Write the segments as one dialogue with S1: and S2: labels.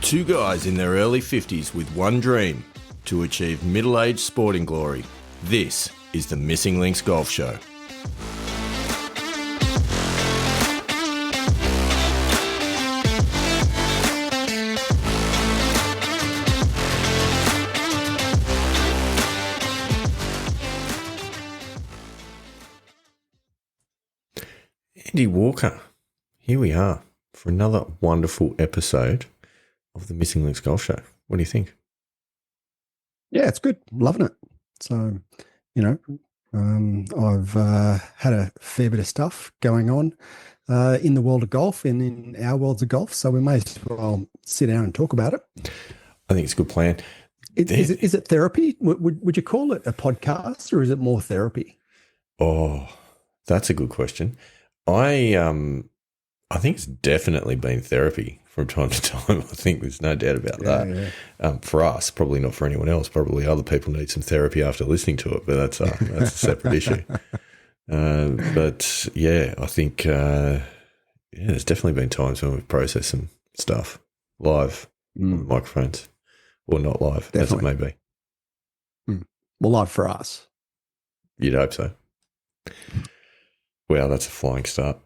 S1: Two guys in their early 50s with one dream: to achieve middle-aged sporting glory. This is the Missing Links Golf Show. Andy Walker, here we are for another wonderful episode of the Missing Links Golf Show. What do you think?
S2: Yeah, it's good. Loving it. So, I've had a fair bit of stuff going on in the world of golf and in our worlds of golf. So we may as well sit down and talk about it.
S1: I think it's a good plan.
S2: Is it therapy? Would you call it a podcast, or is it more therapy?
S1: Oh, that's a good question. I think it's definitely been therapy from time to time. I think there's no doubt about that. Yeah. For us, probably not for anyone else. Probably other people need some therapy after listening to it, but that's a separate issue. But yeah, I think there's definitely been times when we've processed some stuff live on the microphones, or not live, definitely, as it may be.
S2: Well, live for us.
S1: You'd hope so. Wow, that's a flying start.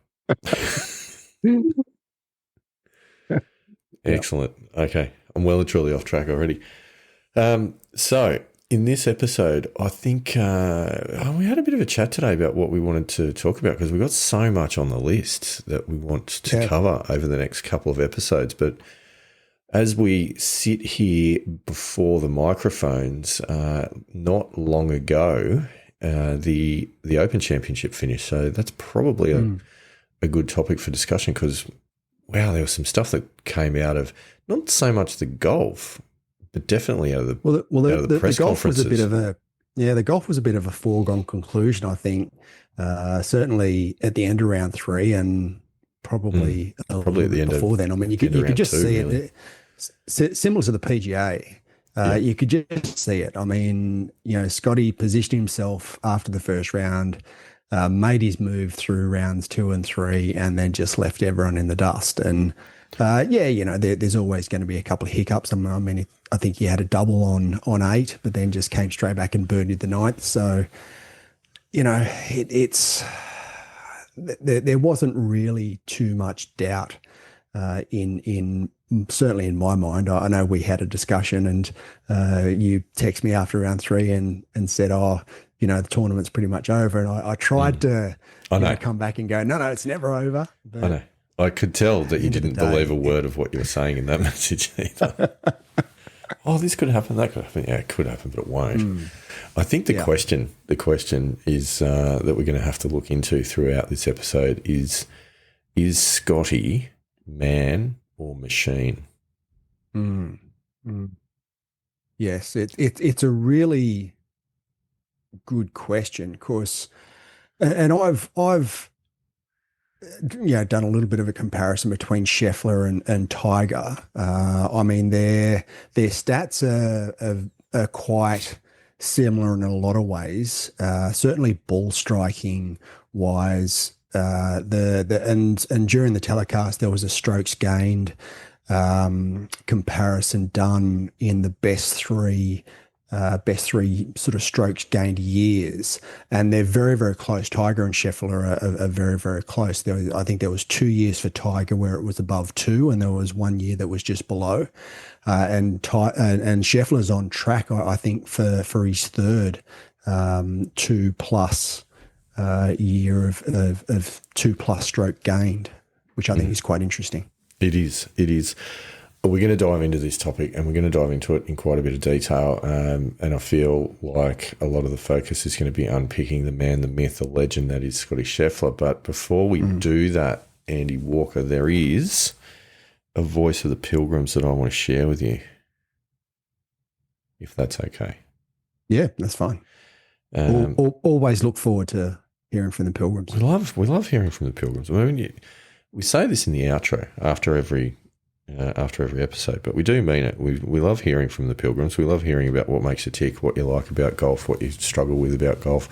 S1: Excellent. Okay. I'm well and truly off track already. So in this episode, I think we had a bit of a chat today about what we wanted to talk about, because we've got so much on the list that we want to cover over the next couple of episodes. But as we sit here before the microphones, not long ago, the Open Championship finished. So that's probably a good topic for discussion, because, wow, there was some stuff that came out of not so much the golf, but definitely out of the press
S2: the golf
S1: conferences.
S2: Was a bit of the golf was a bit of a foregone conclusion, I think. Certainly at the end of round 3, and probably at the end before then. I mean, you could just see it. Similar to the PGA. You could just see it. I mean, Scottie positioned himself after the first round, made his move through rounds 2 and 3, and then just left everyone in the dust. And there's always going to be a couple of hiccups. I mean, I think he had a double on 8, but then just came straight back and birdied the 9th. So, there wasn't really too much doubt in certainly in my mind. I know we had a discussion, and you text me after round 3 and said, the tournament's pretty much over. And I tried to come back and go, no, it's never over. But
S1: I know. I could tell that you didn't believe a word of what you were saying in that message either. This could happen, that could happen. Yeah, it could happen, but it won't. I think the question is that we're going to have to look into throughout this episode is Scottie man or machine?
S2: Yes, it's a really good question, of course, and I've done a little bit of a comparison between Scheffler and Tiger. I mean, their stats are quite similar in a lot of ways. Certainly, ball striking wise. And during the telecast, there was a strokes gained comparison done in the best three sort of strokes gained years, and they're very, very close. Tiger and Scheffler are very, very close. I think there was 2 years for Tiger where it was above 2, and there was 1 year that was just below. And Scheffler's on track, I think, for his third 2+ year of 2+ stroke gained, which I think is quite interesting.
S1: It is. We're going to dive into this topic, and we're going to dive into it in quite a bit of detail. And I feel like a lot of the focus is going to be unpicking the man, the myth, the legend that is Scottie Scheffler. But before we do that, Andy Walker, there is a voice of the Pilgrims that I want to share with you, if that's okay.
S2: Yeah, that's fine. Always look forward to hearing from the Pilgrims.
S1: We love hearing from the Pilgrims. I mean, we say this in the outro after every episode, but we do mean it. We love hearing from the Pilgrims. We love hearing about what makes you tick, what you like about golf, what you struggle with about golf,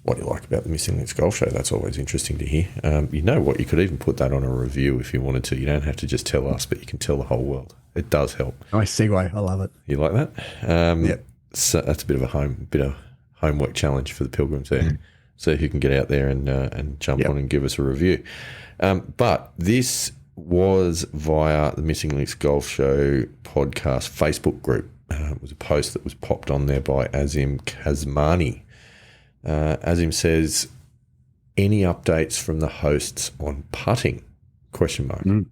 S1: what you like about the Missing Links Golf Show. That's always interesting to hear. You know what? You could even put that on a review if you wanted to. You don't have to just tell us, but you can tell the whole world. It does help.
S2: Nice segue. I love it.
S1: You like that?
S2: Yep.
S1: So that's a bit of homework challenge for the Pilgrims there. So who can get out there and jump on and give us a review. But this was via the Missing Links Golf Show podcast Facebook group. It was a post that was popped on there by Azim Kazmani. Azim says, any updates from the hosts on putting? ? He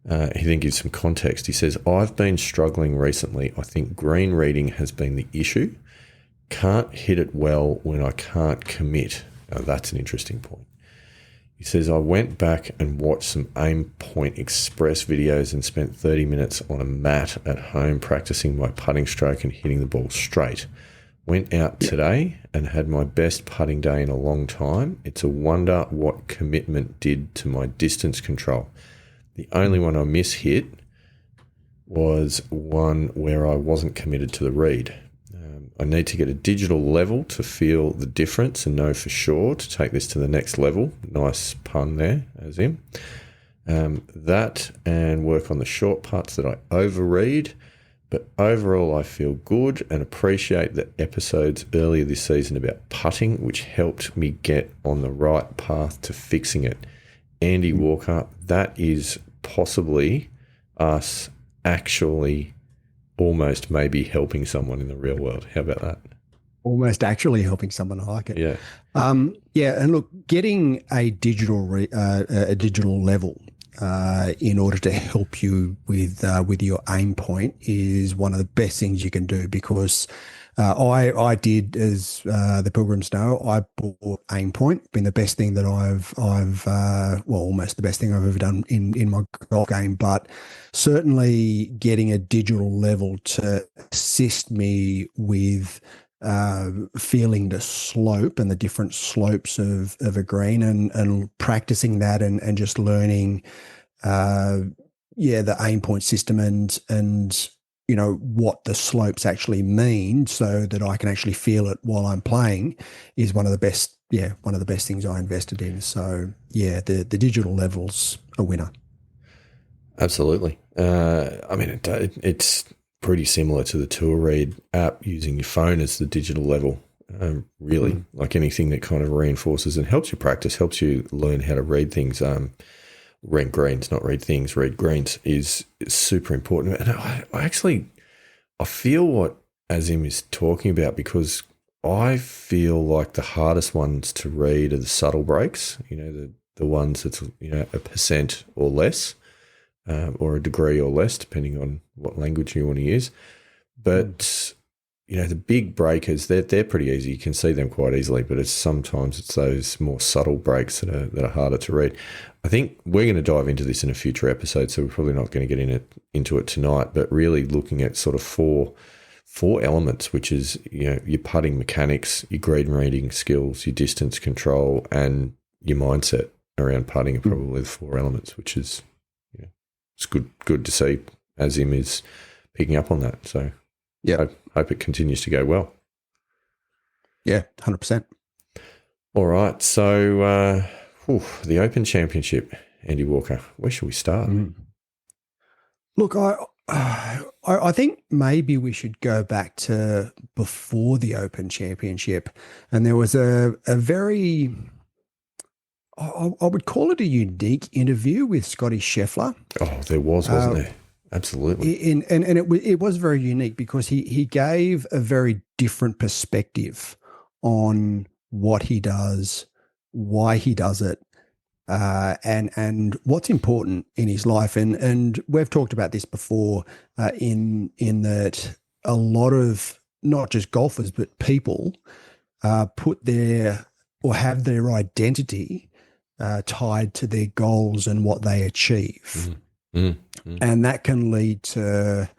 S1: then gives some context. He says, I've been struggling recently. I think green reading has been the issue. Can't hit it well when I can't commit. Now, that's an interesting point. He says, I went back and watched some Aim Point Express videos and spent 30 minutes on a mat at home practicing my putting stroke and hitting the ball straight. Went out today and had my best putting day in a long time. It's a wonder what commitment did to my distance control. The only one I mishit was one where I wasn't committed to the read. I need to get a digital level to feel the difference and know for sure to take this to the next level. Nice pun there, Azim. That and work on the short putts that I overread. But overall, I feel good and appreciate the episodes earlier this season about putting, which helped me get on the right path to fixing it. Andy Walker, that is possibly us actually almost maybe helping someone in the real world. How about that?
S2: Almost actually helping someone. I like it.
S1: Yeah.
S2: And look, getting a digital level in order to help you with your aim point is one of the best things you can do, because I did, as the Pilgrims know, I bought Aim Point, been the best thing that I've almost the best thing I've ever done in my golf game, but certainly getting a digital level to assist me with feeling the slope and the different slopes of a green and practicing that and just learning the aim point system and you know what the slopes actually mean so that I can actually feel it while I'm playing is one of the best things I invested in. So the digital level's a winner. Absolutely.
S1: I mean it's pretty similar to the Tour Read app, using your phone as the digital level. Really, like anything that kind of reinforces and helps you practice, helps you learn how to read things. Read greens, not read things, read greens is super important. And I feel what Azim is talking about, because I feel like the hardest ones to read are the subtle breaks, the ones that's, 1% or less, or a degree or less, depending on what language you want to use. But the big breakers, they're pretty easy. You can see them quite easily, but sometimes it's those more subtle breaks that are harder to read. I think we're going to dive into this in a future episode, so we're probably not going to get into it tonight, but really looking at sort of four elements, which is, your putting mechanics, your green reading skills, your distance control, and your mindset around putting are probably the four elements, which is, it's good to see Azim is picking up on that. So I hope it continues to go well.
S2: Yeah, 100%.
S1: All right. So the Open Championship, Andy Walker, where should we start?
S2: Look, I think maybe we should go back to before the Open Championship. And there was a very, I would call it a unique interview with Scottie Scheffler.
S1: Oh, there wasn't there? Absolutely.
S2: And it was very unique because he gave a very different perspective on what he does, why he does it, and what's important in his life. And we've talked about this before in that a lot of not just golfers but people put their or have their identity tied to their goals and what they achieve. And that can lead to,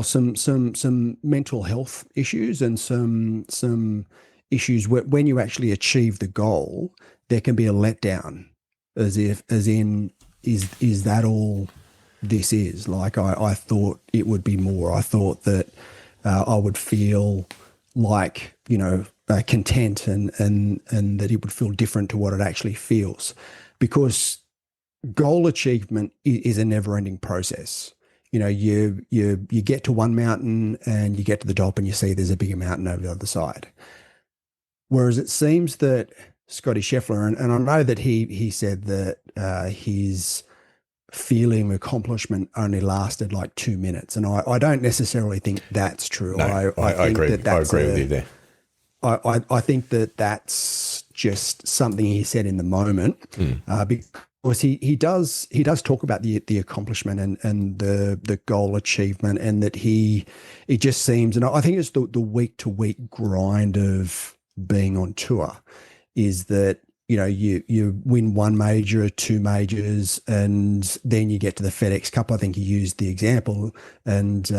S2: some mental health issues and some issues when you actually achieve the goal. There can be a letdown, as in is that all this is? Like I thought it would be more. I thought that I would feel like content and that it would feel different to what it actually feels, because goal achievement is a never-ending process. You know, you get to one mountain and you get to the top and you see there's a bigger mountain over the other side. Whereas it seems that Scottie Scheffler, and I know that he said that his feeling of accomplishment only lasted like 2 minutes, and I don't necessarily think that's true.
S1: No, I agree. I agree with you there.
S2: I think that that's just something he said in the moment, because he does talk about the accomplishment and the goal achievement, and that he just seems, and I think it's the week to week grind of being on tour, is that, you know, you win one major, two majors, and then you get to the FedEx Cup. I think he used the example. And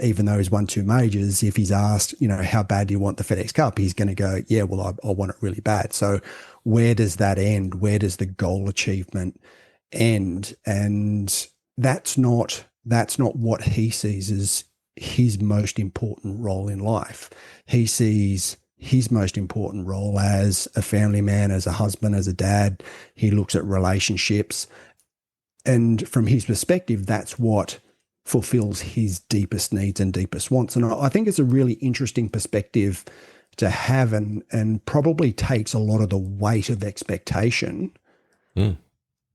S2: even though he's won two majors, if he's asked, you know, how bad do you want the FedEx Cup? He's going to go, yeah, well, I want it really bad. So where does that end? Where does the goal achievement end? And that's not what he sees as his most important role in life. He sees his most important role as a family man, as a husband, as a dad. He looks at relationships. And from his perspective, that's what fulfills his deepest needs and deepest wants. And I think it's a really interesting perspective to have, and probably takes a lot of the weight of expectation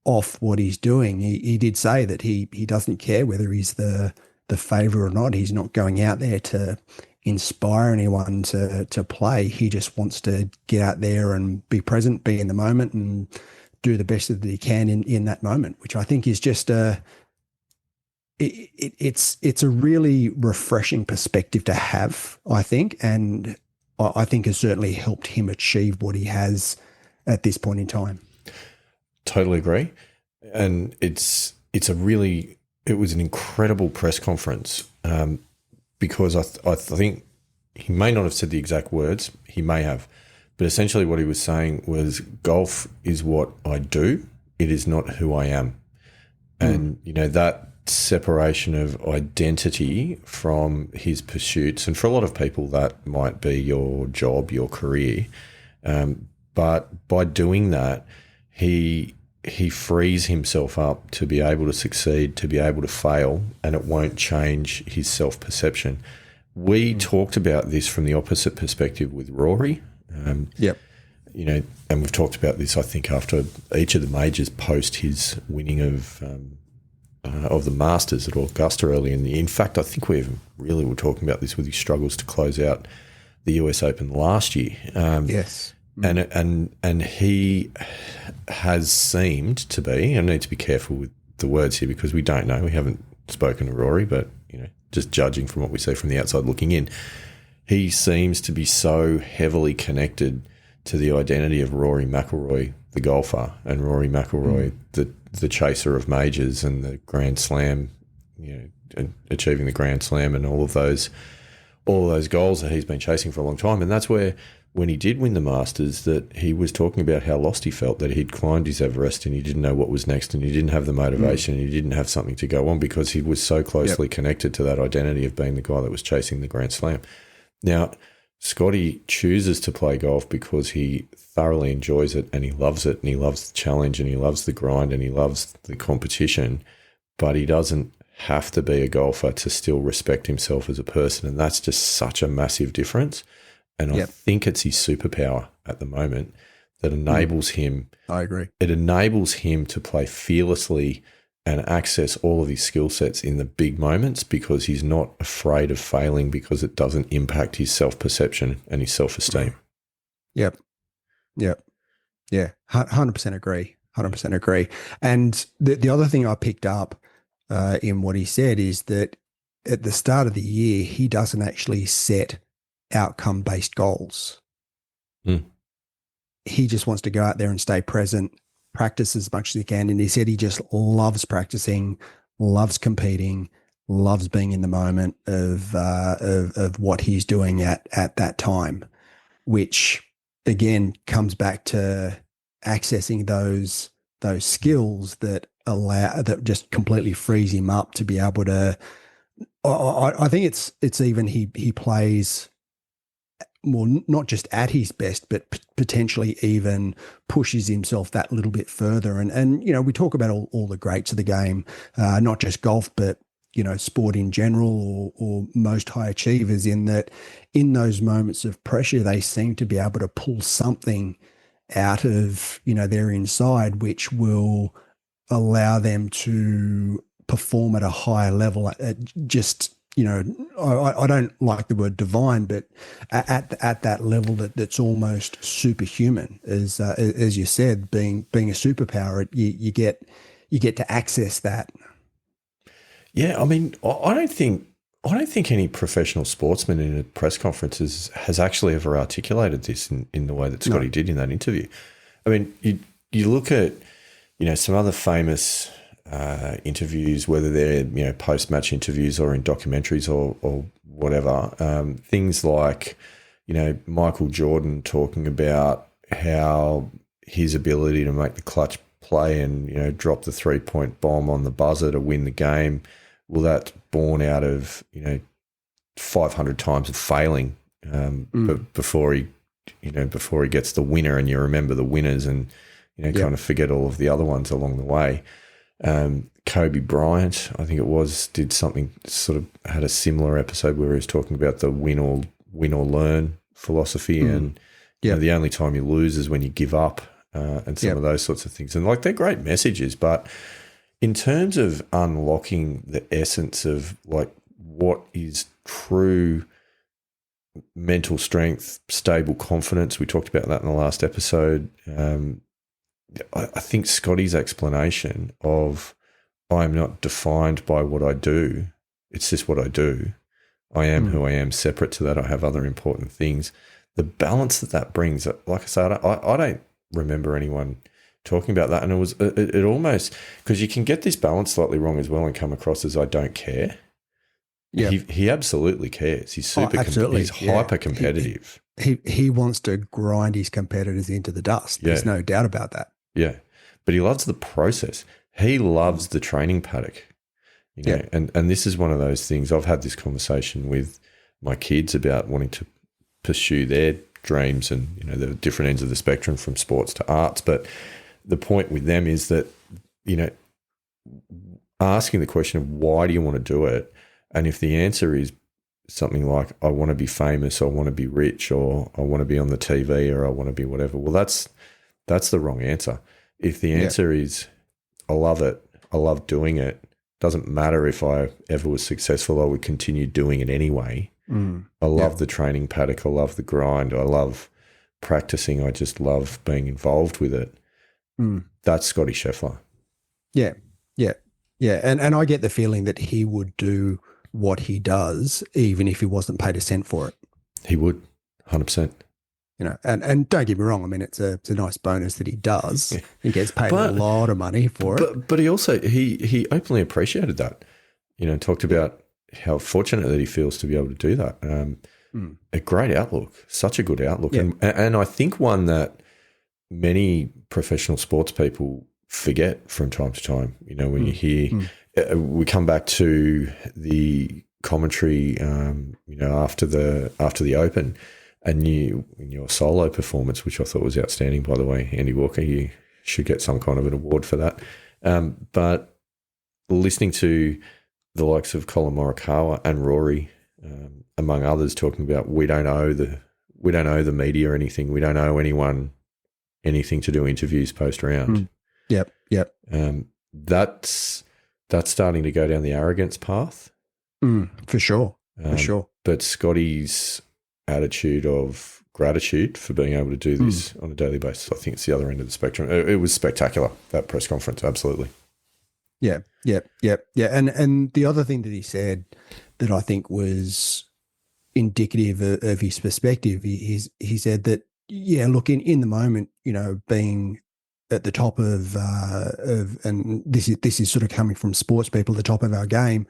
S2: off what he's doing. He did say that he doesn't care whether he's the favorite or not. He's not going out there to inspire anyone to play. He just wants to get out there and be present, be in the moment, and do the best that he can in that moment, which I think is just it's a really refreshing perspective to have, I think, and I think has certainly helped him achieve what he has at this point in time.
S1: Totally agree. And it was an incredible press conference, because I think he may not have said the exact words, he may have, but essentially what he was saying was, golf is what I do, it is not who I am. And, you know, that separation of identity from his pursuits, and for a lot of people that might be your job, your career, but by doing that, he frees himself up to be able to succeed, to be able to fail, and it won't change his self-perception. We talked about this from the opposite perspective with Rory.
S2: Yep.
S1: You know, and we've talked about this, I think, after each of the majors post his winning of the Masters at Augusta early in the year. In fact, I think we even really were talking about this with his struggles to close out the US Open last year.
S2: Yes.
S1: And he has seemed to be, I need to be careful with the words here because we don't know, we haven't spoken to Rory, but, you know, just judging from what we see from the outside looking in, he seems to be so heavily connected to the identity of Rory McIlroy, the golfer, and Rory McIlroy, the chaser of majors and the Grand Slam, you know, and achieving the Grand Slam and all of those goals that he's been chasing for a long time. And that's where, when he did win the Masters, that he was talking about how lost he felt, that he'd climbed his Everest and he didn't know what was next, and he didn't have the motivation, and he didn't have something to go on because he was so closely connected to that identity of being the guy that was chasing the Grand Slam. Now, Scottie chooses to play golf because he thoroughly enjoys it and he loves it, and he loves the challenge and he loves the grind and he loves the competition, but he doesn't have to be a golfer to still respect himself as a person, and that's just such a massive difference. And I think it's his superpower at the moment that enables him.
S2: I agree.
S1: It enables him to play fearlessly and access all of his skill sets in the big moments because he's not afraid of failing because it doesn't impact his self-perception and his self-esteem.
S2: Yep. Yeah. 100% agree. 100% agree. And the other thing I picked up in what he said is that at the start of the year, he doesn't actually set outcome-based goals. He just wants to go out there and stay present, practice as much as he can. And he said he just loves practicing, loves competing, loves being in the moment of what he's doing at that time, which again comes back to accessing those skills that just completely frees him up to be able to. I think it's even he plays not just at his best, but potentially even pushes himself that little bit further. And we talk about all the greats of the game, not just golf, but sport in general, or most high achievers, in that in those moments of pressure, they seem to be able to pull something out of their inside, which will allow them to perform at a higher level at just I don't like the word divine, but at that level that's almost superhuman. As you said, being a superpower, you get to access that.
S1: Yeah, I mean, I don't think any professional sportsman in a press conference has actually ever articulated this in the way that Scottie did in that interview. I mean, you look at some other famous interviews, whether they're post-match interviews or in documentaries or whatever, things like Michael Jordan talking about how his ability to make the clutch play and drop the 3-point bomb on the buzzer to win the game, well, that's born out of 500 times of failing before he gets the winner, and you remember the winners and kind of forget all of the other ones along the way. Kobe Bryant, I think it was, did something, sort of had a similar episode where he was talking about the win or learn philosophy, and the only time you lose is when you give up, and some of those sorts of things. And they're great messages, but in terms of unlocking the essence of what is true mental strength, stable confidence, we talked about that in the last episode. I think Scottie's explanation of I am not defined by what I do, it's just what I do. I am who I am. Separate to that, I have other important things. The balance that brings, like I said, I don't remember anyone talking about that. And it almost, because you can get this balance slightly wrong as well and come across as I don't care. Yeah, he absolutely cares. He's he's hyper competitive.
S2: He wants to grind his competitors into the dust. There's no doubt about that.
S1: Yeah, but he loves the process. He loves the training paddock. And this is one of those things. I've had this conversation with my kids about wanting to pursue their dreams and the different ends of the spectrum, from sports to arts. But the point with them is that asking the question of why do you want to do it, and if the answer is something like I want to be famous, or I want to be rich, or I want to be on the TV, or I want to be whatever, well, that's the wrong answer. If the answer is I love it, I love doing it, doesn't matter if I ever was successful, I would continue doing it anyway. I love the training paddock, I love the grind, I love practicing, I just love being involved with it. That's Scottie Scheffler. Yeah.
S2: And I get the feeling that he would do what he does even if he wasn't paid a cent for it.
S1: He would, 100%.
S2: And don't get me wrong, I mean, it's a nice bonus that he does. Yeah. He gets paid a lot of money for it.
S1: But he also, he openly appreciated that, talked about how fortunate that he feels to be able to do that. A great outlook, such a good outlook. Yeah. And I think one that many professional sports people forget from time to time. When you hear, we come back to the commentary, after the Open, and in your solo performance, which I thought was outstanding, by the way, Andy Walker, you should get some kind of an award for that. But listening to the likes of Colin Morikawa and Rory, among others, talking about we don't owe the media anything, we don't owe anyone anything to do interviews post round.
S2: Yep.
S1: That's starting to go down the arrogance path.
S2: For sure.
S1: But Scottie's attitude of gratitude for being able to do this on a daily basis, I think it's the other end of the spectrum. It was spectacular, that press conference, absolutely.
S2: Yeah. And the other thing that he said that I think was indicative of his perspective, he said that, look, in the moment, being at the top of and this is sort of coming from sports people, the top of our game,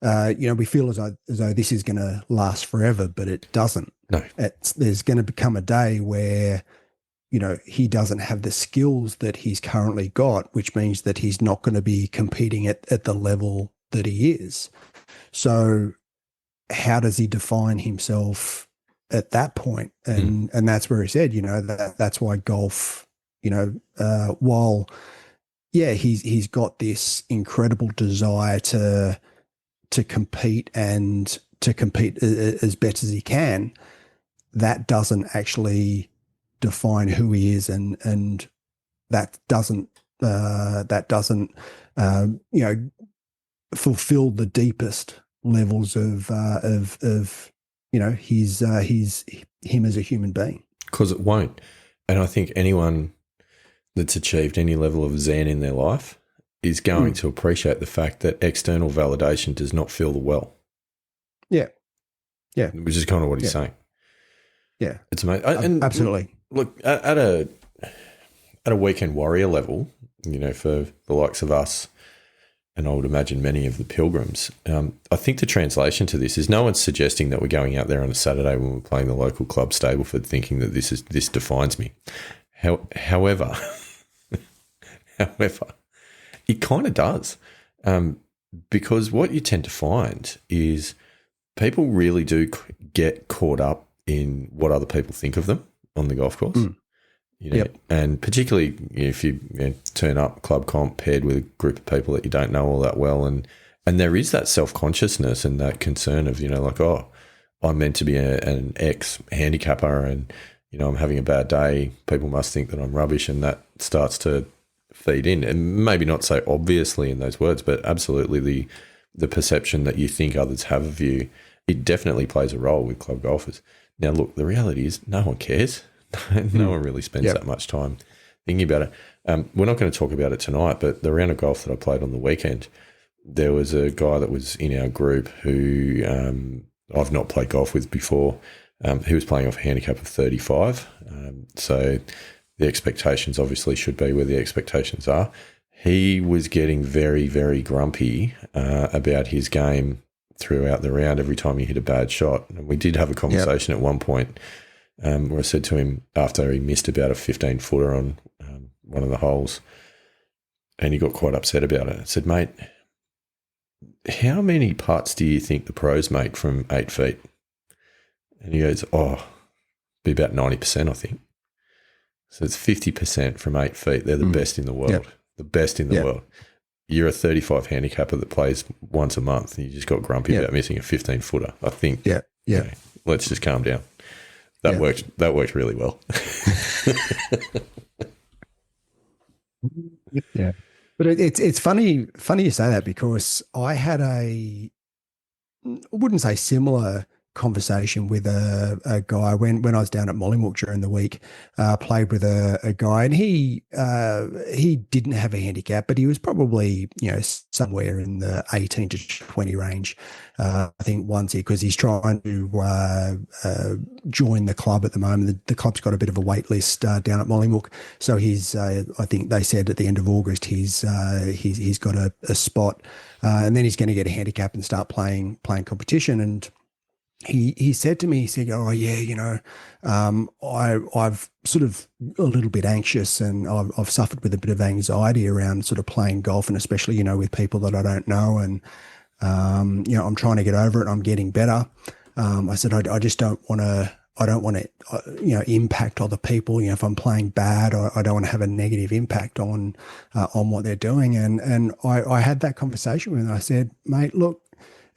S2: we feel as though this is going to last forever, but it doesn't.
S1: No.
S2: There's going to become a day where, he doesn't have the skills that he's currently got, which means that he's not going to be competing at the level that he is. So how does he define himself at that point. And that's where he said, that's why golf, while, he's got this incredible desire to compete and to compete as best as he can, that doesn't actually define who he is, and that doesn't fulfill the deepest levels of him as a human being.
S1: Because it won't. And I think anyone that's achieved any level of zen in their life is going to appreciate the fact that external validation does not fill the well.
S2: Yeah. Yeah.
S1: Which is kind of what he's saying.
S2: Yeah.
S1: It's amazing.
S2: Absolutely.
S1: Look, at a weekend warrior level, for the likes of us, and I would imagine many of the pilgrims, I think the translation to this is no one's suggesting that we're going out there on a Saturday when we're playing the local club Stableford thinking that this defines me. However, it kind of does, because what you tend to find is people really do get caught up in what other people think of them on the golf course. And particularly if you turn up club comp paired with a group of people that you don't know all that well, and there is that self-consciousness and that concern of, I'm meant to be an ex-handicapper and, I'm having a bad day. People must think that I'm rubbish, and that starts to feed in. And maybe not so obviously in those words, but absolutely the perception that you think others have of you, it definitely plays a role with club golfers. Now, look, the reality is no one cares. No one really spends that much time thinking about it. We're not going to talk about it tonight, but the round of golf that I played on the weekend, there was a guy that was in our group who I've not played golf with before. He was playing off a handicap of 35. So the expectations obviously should be where the expectations are. He was getting very, very grumpy about his game throughout the round every time he hit a bad shot. And we did have a conversation at one point where I said to him after he missed about a 15-footer on one of the holes, and he got quite upset about it. I said, mate, how many putts do you think the pros make from 8 feet? And he goes, be about 90%, I think. So it's 50% from 8 feet. They're the best in the world, the best in the world. You're a 35 handicapper that plays once a month, and you just got grumpy about missing a 15-footer. I think, let's just calm down. That worked. That worked really well.
S2: But it's funny you say that, because I had I wouldn't say similar conversation with a guy when I was down at Mollymook during the week. Played with a guy, and he didn't have a handicap, but he was probably somewhere in the 18 to 20 range. I think once because he's trying to join the club at the moment. The club's got a bit of a wait list down at Mollymook, so he's I think they said at the end of August he's got a spot, and then he's going to get a handicap and start playing competition. And he said to me, he said, I've sort of a little bit anxious, and I've suffered with a bit of anxiety around sort of playing golf, and especially, with people that I don't know. And, I'm trying to get over it. I'm getting better. I said, I just don't want to impact other people. If I'm playing bad, I don't want to have a negative impact on what they're doing. And I had that conversation with him. I said, mate, look,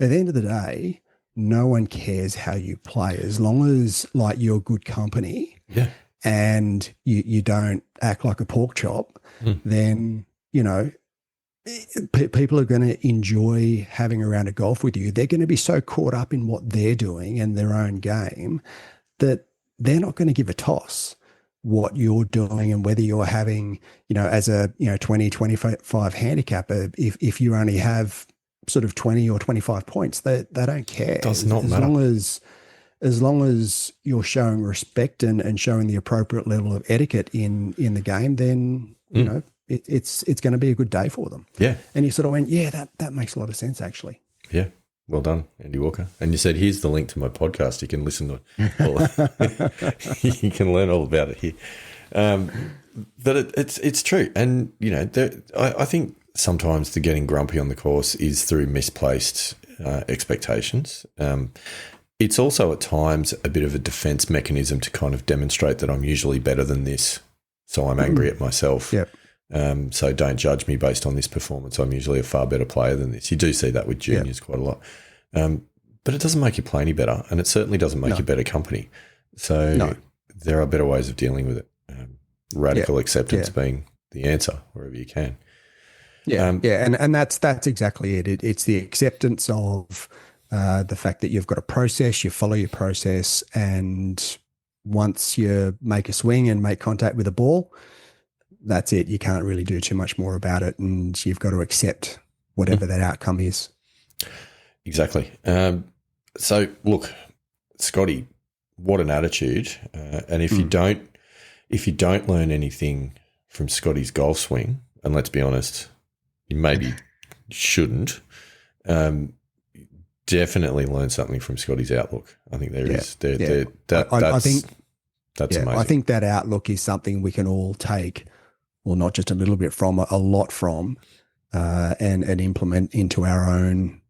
S2: at the end of the day, no one cares how you play as long as you're good company and you don't act like a pork chop, then, people are going to enjoy having a round of golf with you. They're going to be so caught up in what they're doing and their own game that they're not going to give a toss what you're doing and whether you're having, as a, 20, 25 handicapper, if you only have sort of 20 or 25 points, they don't care.
S1: Does not matter.
S2: As long as you're showing respect and showing the appropriate level of etiquette in the game, then it's going to be a good day for them. Yeah. And he sort of went, that makes a lot of sense, actually.
S1: Yeah. Well done, Andy Walker. And you said, here's the link to my podcast. You can listen to it. You can learn all about it here. But it's true. And, I think sometimes the getting grumpy on the course is through misplaced expectations. It's also at times a bit of a defense mechanism to kind of demonstrate that I'm usually better than this. So I'm angry at myself.
S2: Yep.
S1: So don't judge me based on this performance. I'm usually a far better player than this. You do see that with juniors quite a lot. But it doesn't make you play any better, and it certainly doesn't make you better company. So there are better ways of dealing with it. Radical acceptance being the answer wherever you can.
S2: And that's exactly it. It's the acceptance of the fact that you've got a process, you follow your process, and once you make a swing and make contact with the ball, that's it. You can't really do too much more about it, and you've got to accept whatever that outcome is.
S1: Exactly. So look, Scotty, what an attitude! And if you don't learn anything from Scotty's golf swing, and let's be honest, you maybe shouldn't. Definitely learn something from Scotty's outlook. I think that's amazing.
S2: I think that outlook is something we can all take, well, not just a little bit from, a lot from, and implement into our own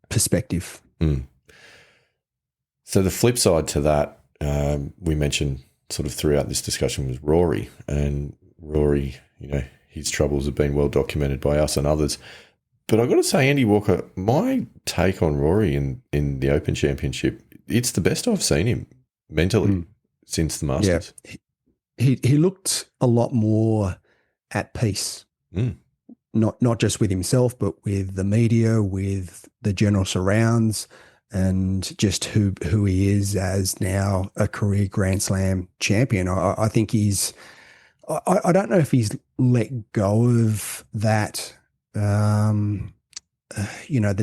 S2: perspective.
S1: So the flip side to that, we mentioned sort of throughout this discussion, was Rory. And Rory, his troubles have been well documented by us and others. But I've got to say, Andy Walker, my take on Rory in the Open Championship, it's the best I've seen him mentally since the Masters.
S2: Yeah. He looked a lot more at peace, not just with himself, but with the media, with the general surrounds, and just who he is as now a career Grand Slam champion. I think I don't know if he's let go of that, the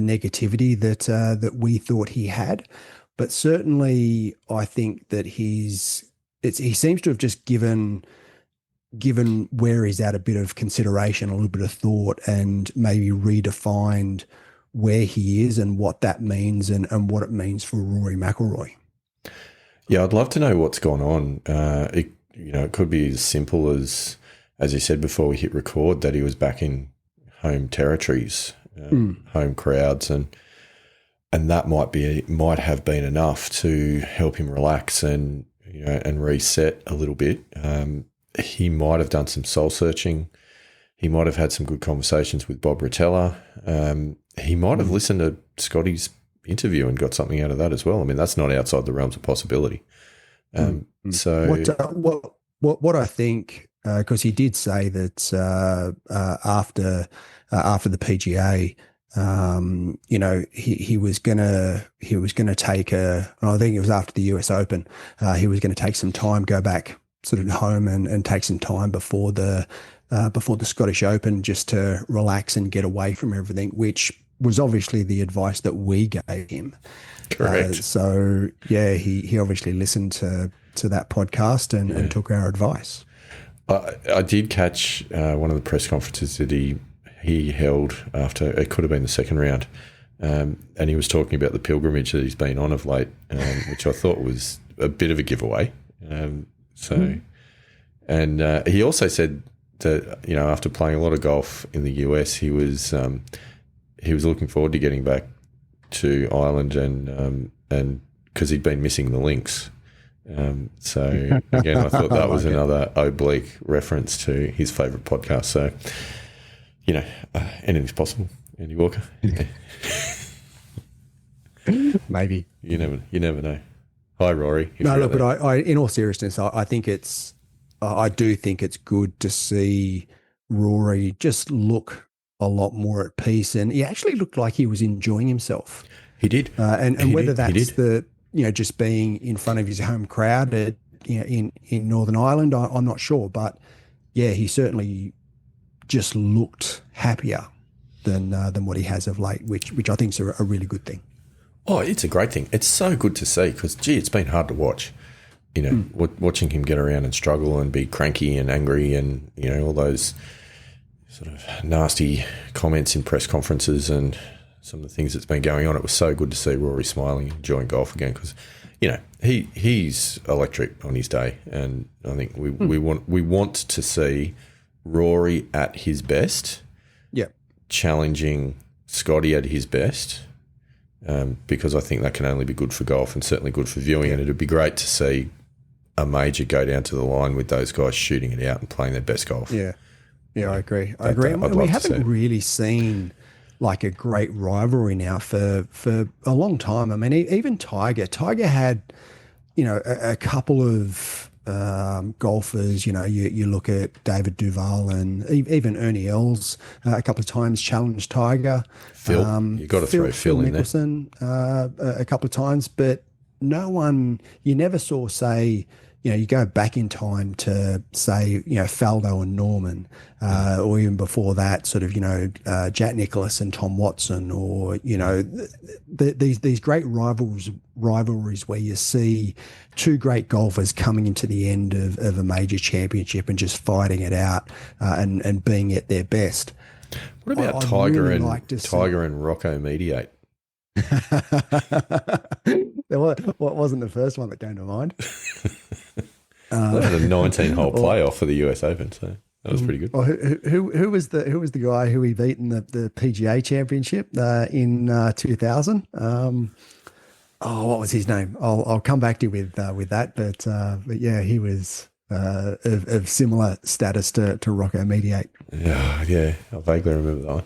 S2: negativity that we thought he had, but certainly I think that he seems to have just given where he's at a bit of consideration, a little bit of thought, and maybe redefined where he is and what that means and what it means for Rory McIlroy.
S1: Yeah, I'd love to know what's gone on. It could be as simple as you said before we hit record, that he was back in home territories, home crowds, and that might have been enough to help him relax and reset a little bit. He might have done some soul searching. He might have had some good conversations with Bob Rotella. He might have listened to Scotty's interview and got something out of that as well. I mean, that's not outside the realms of possibility. So
S2: what I think, because he did say that after the PGA, he was gonna take I think it was after the US Open, he was going to take some time, go back sort of home and take some time before the Scottish Open, just to relax and get away from everything, which was obviously the advice that we gave him.
S1: Correct.
S2: So yeah, he obviously listened to that podcast and took our advice.
S1: I did catch one of the press conferences that he held after, it could have been the second round, and he was talking about the pilgrimage that he's been on of late, which I thought was a bit of a giveaway. And he also said that after playing a lot of golf in the US, he was looking forward to getting back to Ireland and because he'd been missing the links. So again, I thought that was another oblique reference to his favourite podcast. So anything's possible, Andy Walker.
S2: Maybe
S1: you never know. Hi, Rory.
S2: No, look, but I in all seriousness, I do think it's good to see Rory just look a lot more at peace, and he actually looked like he was enjoying himself.
S1: He did,
S2: and whether that's just being in front of his home crowd in Northern Ireland, I'm not sure, but yeah, he certainly just looked happier than what he has of late, which I think is a really good thing.
S1: Oh, it's a great thing. It's so good to see because, it's been hard to watch. Watching him get around and struggle and be cranky and angry and, all those sort of nasty comments in press conferences and some of the things that's been going on. It was so good to see Rory smiling, enjoying golf again because, he's electric on his day. And I think we want to see Rory at his best, challenging Scotty at his best, because I think that can only be good for golf and certainly good for viewing. And it'd be great to see a major go down to the line with those guys shooting it out and playing their best golf.
S2: Yeah, I agree. We haven't really seen like a great rivalry now for a long time. I mean, even Tiger had, a couple of golfers. You look at David Duval and even Ernie Els a couple of times challenged Tiger.
S1: Phil, you got to throw Phil in
S2: Mickelson, there a couple of times, but no one. You never saw say. You go back in time to say, Faldo and Norman, or even before that, sort of, Jack Nicklaus and Tom Watson, or, these great rivalries where you see two great golfers coming into the end of a major championship and just fighting it out and being at their best.
S1: What about Tiger and Rocco Mediate?
S2: What wasn't the first one that came to mind?
S1: They had a 19-hole playoff for the US Open, so that was pretty good.
S2: Well, who was the guy who he beat in the PGA Championship in 2000? What was his name? I'll come back to you with that, but yeah, he was of similar status to Rocco Mediate.
S1: Yeah, I vaguely remember that one.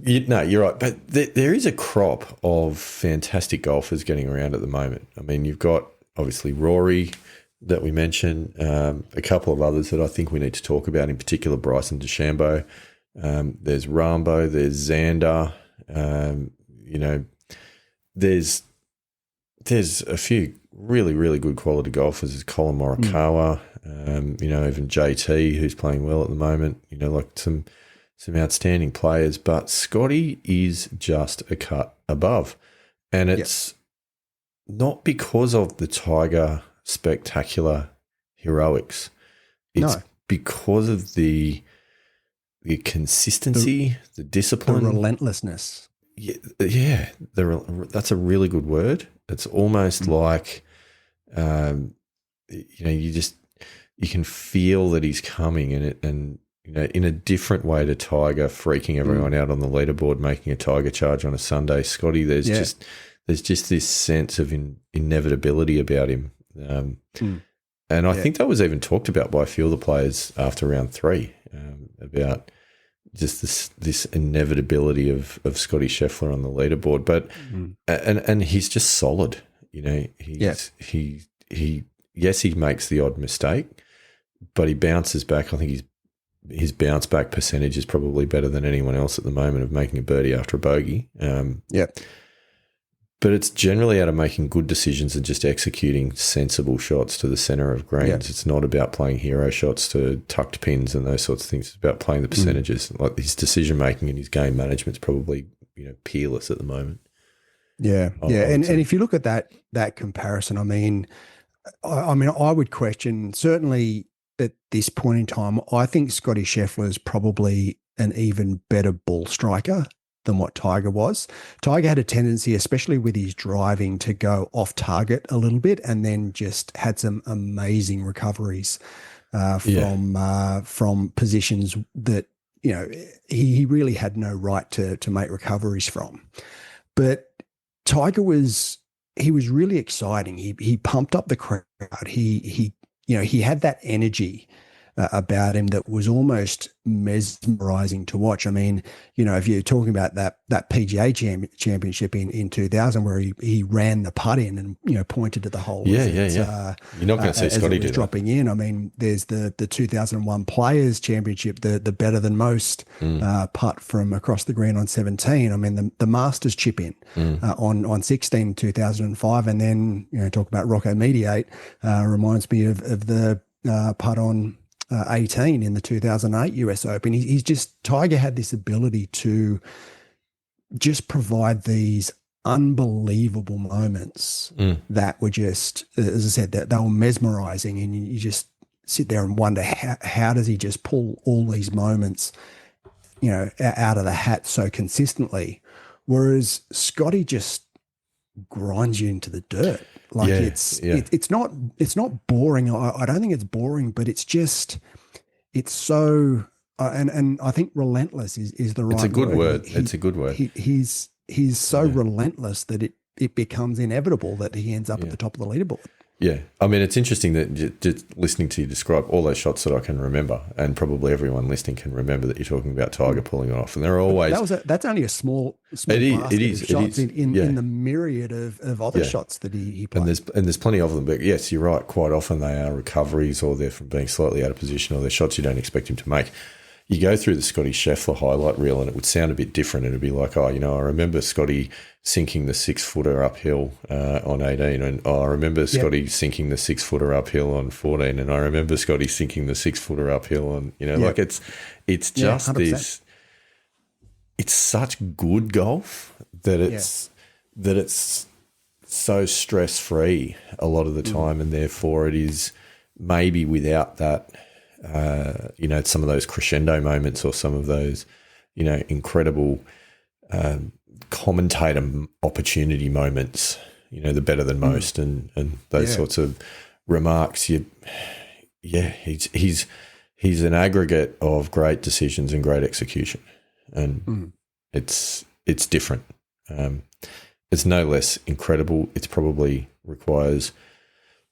S1: Yeah, you're right. But there is a crop of fantastic golfers getting around at the moment. I mean, you've got obviously Rory that we mentioned, a couple of others that I think we need to talk about, in particular Bryson DeChambeau. There's Rambo, there's Xander. There's a few really, really good quality golfers. There's Colin Morikawa, even JT, who's playing well at the moment. Like some outstanding players, but Scottie is just a cut above. And it's not because of the Tiger spectacular heroics. It's because of the consistency, the discipline.
S2: The relentlessness.
S1: Yeah. That's a really good word. It's almost like, you can feel that he's coming and in a different way to Tiger, freaking everyone out on the leaderboard, making a Tiger charge on a Sunday. Scottie, there's just this sense of inevitability about him. And I think that was even talked about by a few of the players after round 3, about just this inevitability of Scottie Scheffler on the leaderboard. But and he's just solid. He makes the odd mistake, but he bounces back. I think his bounce back percentage is probably better than anyone else at the moment of making a birdie after a bogey. But it's generally out of making good decisions and just executing sensible shots to the center of greens. Yeah. It's not about playing hero shots to tucked pins and those sorts of things. It's about playing the percentages. Like his decision making and his game management is probably peerless at the moment.
S2: Yeah, and if you look at that comparison, I mean, I would question, certainly at this point in time, I think Scottie Scheffler is probably an even better ball striker than what Tiger was. Tiger had a tendency, especially with his driving, to go off target a little bit, and then just had some amazing recoveries from positions that he really had no right to make recoveries from. But Tiger was really exciting. He pumped up the crowd. He had that energy about him that was almost mesmerizing to watch. I mean, if you're talking about that PGA championship in 2000, where he ran the putt in and pointed to the hole.
S1: Yeah. You're not going to see Scottie do that.
S2: Dropping in. I mean, there's the 2001 Players Championship, the better than most putt from across the green on 17. I mean, the Masters chip in on 16 in 2005, and then talk about Rocco Mediate reminds me of the putt on 18 in the 2008 US Open. Tiger had this ability to just provide these unbelievable moments that were just, as I said, that they were mesmerizing, and you just sit there and wonder how does he just pull all these moments, out of the hat so consistently, whereas Scottie just grinds you into the dirt. Like it's not boring. I don't think it's boring, but it's so and I think relentless is the right word.
S1: It's a good word.
S2: He's he's so relentless that it becomes inevitable that he ends up at the top of the leaderboard.
S1: Yeah. I mean, it's interesting that just listening to you describe all those shots that I can remember, and probably everyone listening can remember that you're talking about Tiger pulling it off. And there are always...
S2: That's only a small
S1: it is
S2: shots in the myriad of other shots that he played.
S1: And there's plenty of them. But yes, you're right. Quite often they are recoveries, or they're from being slightly out of position, or they're shots you don't expect him to make. You go through the Scottie Scheffler highlight reel and it would sound a bit different. It would be like, I remember Scottie sinking the 6-footer uphill on 18, and I remember Scottie sinking the 6-footer uphill on 14, and I remember Scottie sinking the 6-footer uphill on, like it's just 100%. This. It's such good golf that it's so stress free a lot of the time, and therefore it is maybe without that. Some of those crescendo moments, or some of those, incredible commentator opportunity moments, the better than most, and those sorts of remarks. He's an aggregate of great decisions and great execution, and it's different. It's no less incredible. It's probably requires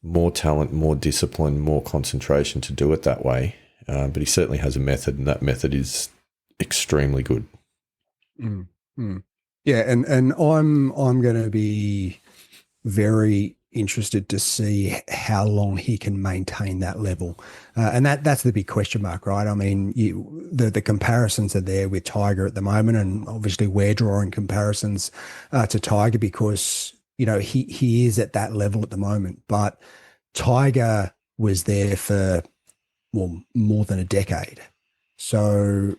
S1: more talent, more discipline, more concentration to do it that way. But he certainly has a method, and that method is extremely good.
S2: Yeah, and I'm going to be very interested to see how long he can maintain that level, and that's the big question mark, right? I mean, the comparisons are there with Tiger at the moment, and obviously we're drawing comparisons to Tiger because he is at that level at the moment, but Tiger was there for more than a decade. So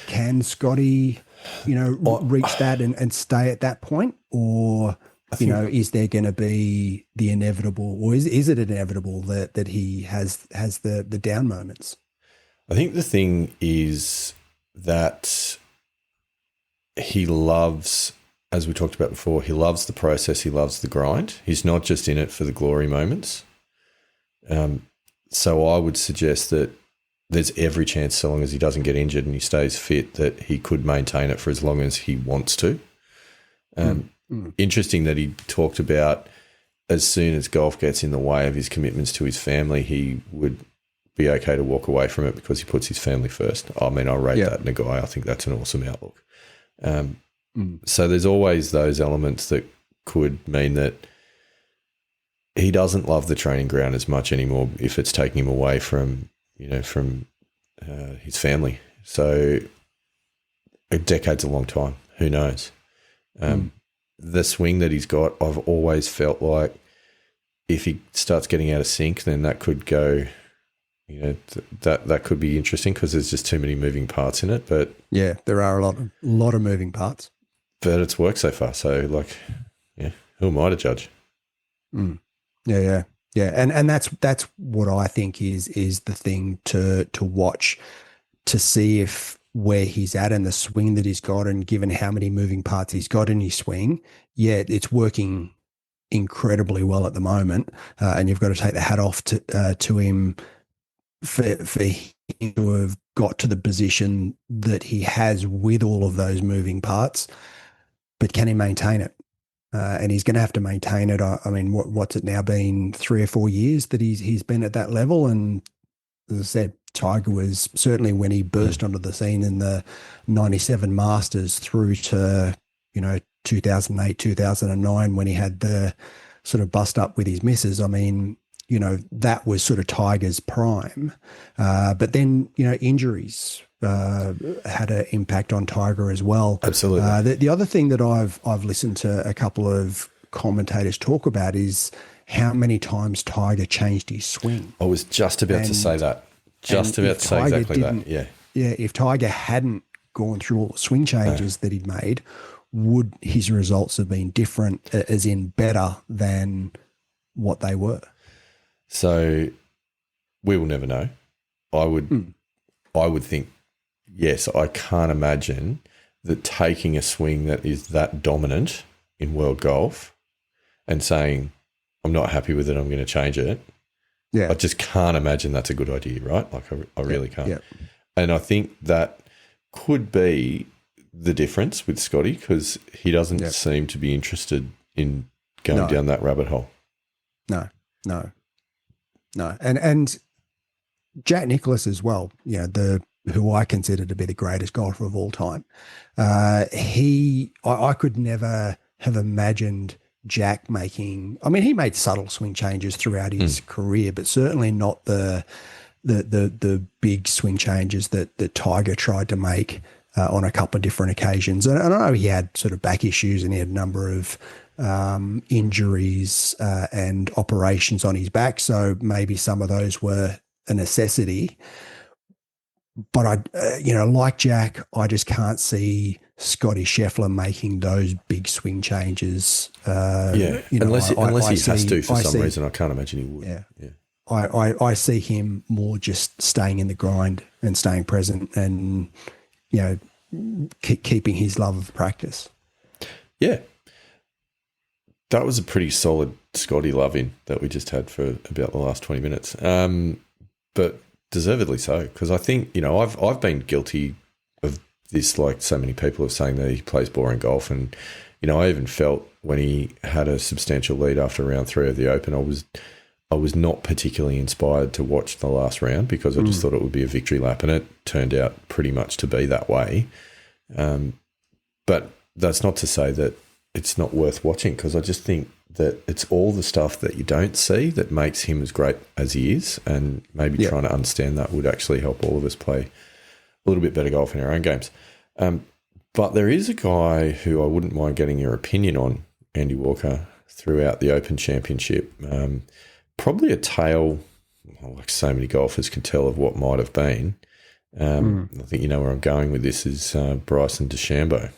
S2: can Scottie, reach that and stay at that point, or is there going to be the inevitable, or is it inevitable that he has the down moments?
S1: I think the thing is that he loves, as we talked about before, he loves the process. He loves the grind. He's not just in it for the glory moments. So I would suggest that there's every chance, so long as he doesn't get injured and he stays fit, that he could maintain it for as long as he wants to. Interesting that he talked about as soon as golf gets in the way of his commitments to his family, he would be okay to walk away from it because he puts his family first. I mean, I rate that in a guy. I think that's an awesome outlook. So there's always those elements that could mean that he doesn't love the training ground as much anymore if it's taking him away from his family. So a decade's a long time. Who knows? The swing that he's got, I've always felt like if he starts getting out of sync, then that could go, that could be interesting because there's just too many moving parts in it. But
S2: yeah, there are a lot of moving parts.
S1: But it's worked so far. So who am I to judge?
S2: Yeah. And that's what I think is the thing to watch, to see if where he's at and the swing that he's got, and given how many moving parts he's got in his swing, it's working incredibly well at the moment. And you've got to take the hat off to him for him to have got to the position that he has with all of those moving parts. But can he maintain it? And he's going to have to maintain it. I mean, what's it now been 3 or 4 years that he's been at that level? And as I said, Tiger was certainly, when he burst onto the scene in the 97 Masters through to, 2008, 2009, when he had the sort of bust up with his misses. I mean, that was sort of Tiger's prime. But then, injuries had an impact on Tiger as well.
S1: Absolutely.
S2: The other thing that I've listened to a couple of commentators talk about is how many times Tiger changed his swing.
S1: I was just about to say that. Exactly that. Yeah.
S2: Yeah. If Tiger hadn't gone through all the swing changes that he'd made, would his results have been different, as in better than what they were?
S1: So we will never know. I would think, yes, I can't imagine that taking a swing that is that dominant in world golf and saying, I'm not happy with it, I'm going to change it.
S2: Yeah.
S1: I just can't imagine that's a good idea, right? Like I really can't.
S2: Yeah.
S1: And I think that could be the difference with Scotty because he doesn't seem to be interested in going down that rabbit hole.
S2: No. And Jack Nicklaus as well, who I consider to be the greatest golfer of all time. I could never have imagined Jack making, he made subtle swing changes throughout his career, but certainly not the big swing changes that Tiger tried to make on a couple of different occasions. And I know he had sort of back issues and he had a number of injuries and operations on his back. So maybe some of those were a necessity. But like Jack, I just can't see Scottie Scheffler making those big swing changes.
S1: Unless he has to for some reason. I can't imagine he would.
S2: Yeah. I see him more just staying in the grind and staying present and, keeping his love of practice.
S1: Yeah. That was a pretty solid Scotty love-in that we just had for about the last 20 minutes. But deservedly so, because I think, I've been guilty of this, like so many people are saying that he plays boring golf. And, I even felt when he had a substantial lead after round 3 of the Open, I was not particularly inspired to watch the last round because I just thought it would be a victory lap, and it turned out pretty much to be that way. But that's not to say that it's not worth watching, because I just think that it's all the stuff that you don't see that makes him as great as he is, and maybe trying to understand that would actually help all of us play a little bit better golf in our own games. But there is a guy who I wouldn't mind getting your opinion on, Andy Walker, throughout the Open Championship. Probably a tale, like so many golfers can tell, of what might have been. I think you know where I'm going with this is Bryson DeChambeau.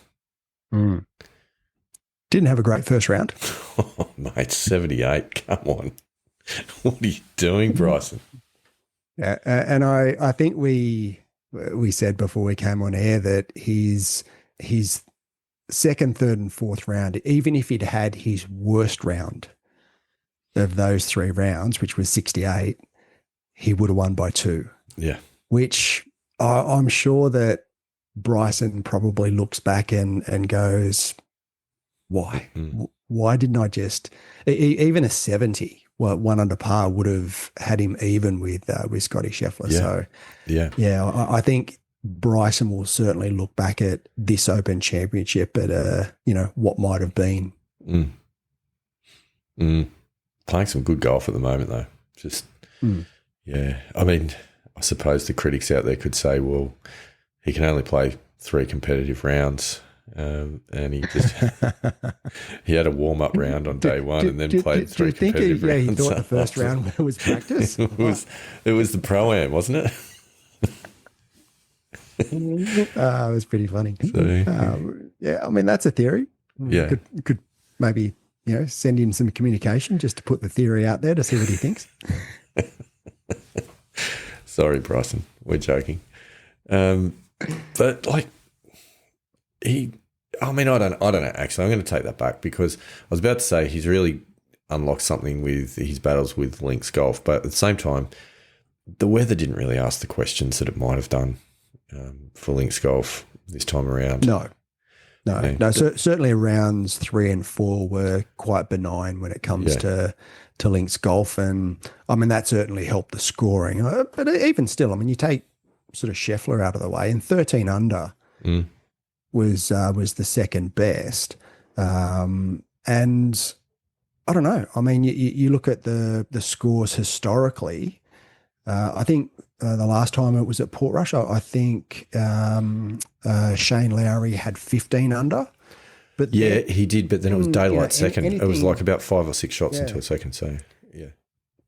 S2: Didn't have a great first round.
S1: Oh, mate, 78. Come on. What are you doing, Bryson?
S2: Yeah, and I think we said before we came on air that his second, third, and fourth round, even if he'd had his worst round of those 3 rounds, which was 68, he would have won by 2.
S1: Yeah.
S2: Which I'm sure that Bryson probably looks back and goes, why? Why didn't I just even a 70, 1 under par would have had him even with Scottie Scheffler.
S1: Yeah.
S2: So I think Bryson will certainly look back at this Open Championship at what might have been.
S1: Playing some good golf at the moment though. Just yeah. I suppose the critics out there could say, well, he can only play 3 competitive rounds. And he just he had a warm-up round on day one and then played 3 competitive rounds.
S2: He thought the first round was practice?
S1: it was the Pro-Am, wasn't it?
S2: It was pretty funny. That's a theory.
S1: Yeah.
S2: Could maybe, send him some communication just to put the theory out there to see what he thinks.
S1: Sorry, Bryson. We're joking. But I don't know, actually. I'm going to take that back because I was about to say he's really unlocked something with his battles with links golf, but at the same time, the weather didn't really ask the questions that it might have done for links golf this time around.
S2: No. Certainly rounds 3 and 4 were quite benign when it comes to links golf, and that certainly helped the scoring. But even still, you take sort of Scheffler out of the way, and 13 under was the second best. And I don't know. You look at the scores historically. I think the last time it was at Portrush, I think Shane Lowry had 15 under. But
S1: he did, but then it was daylight second. It was like about 5 or 6 shots into a second, so yeah.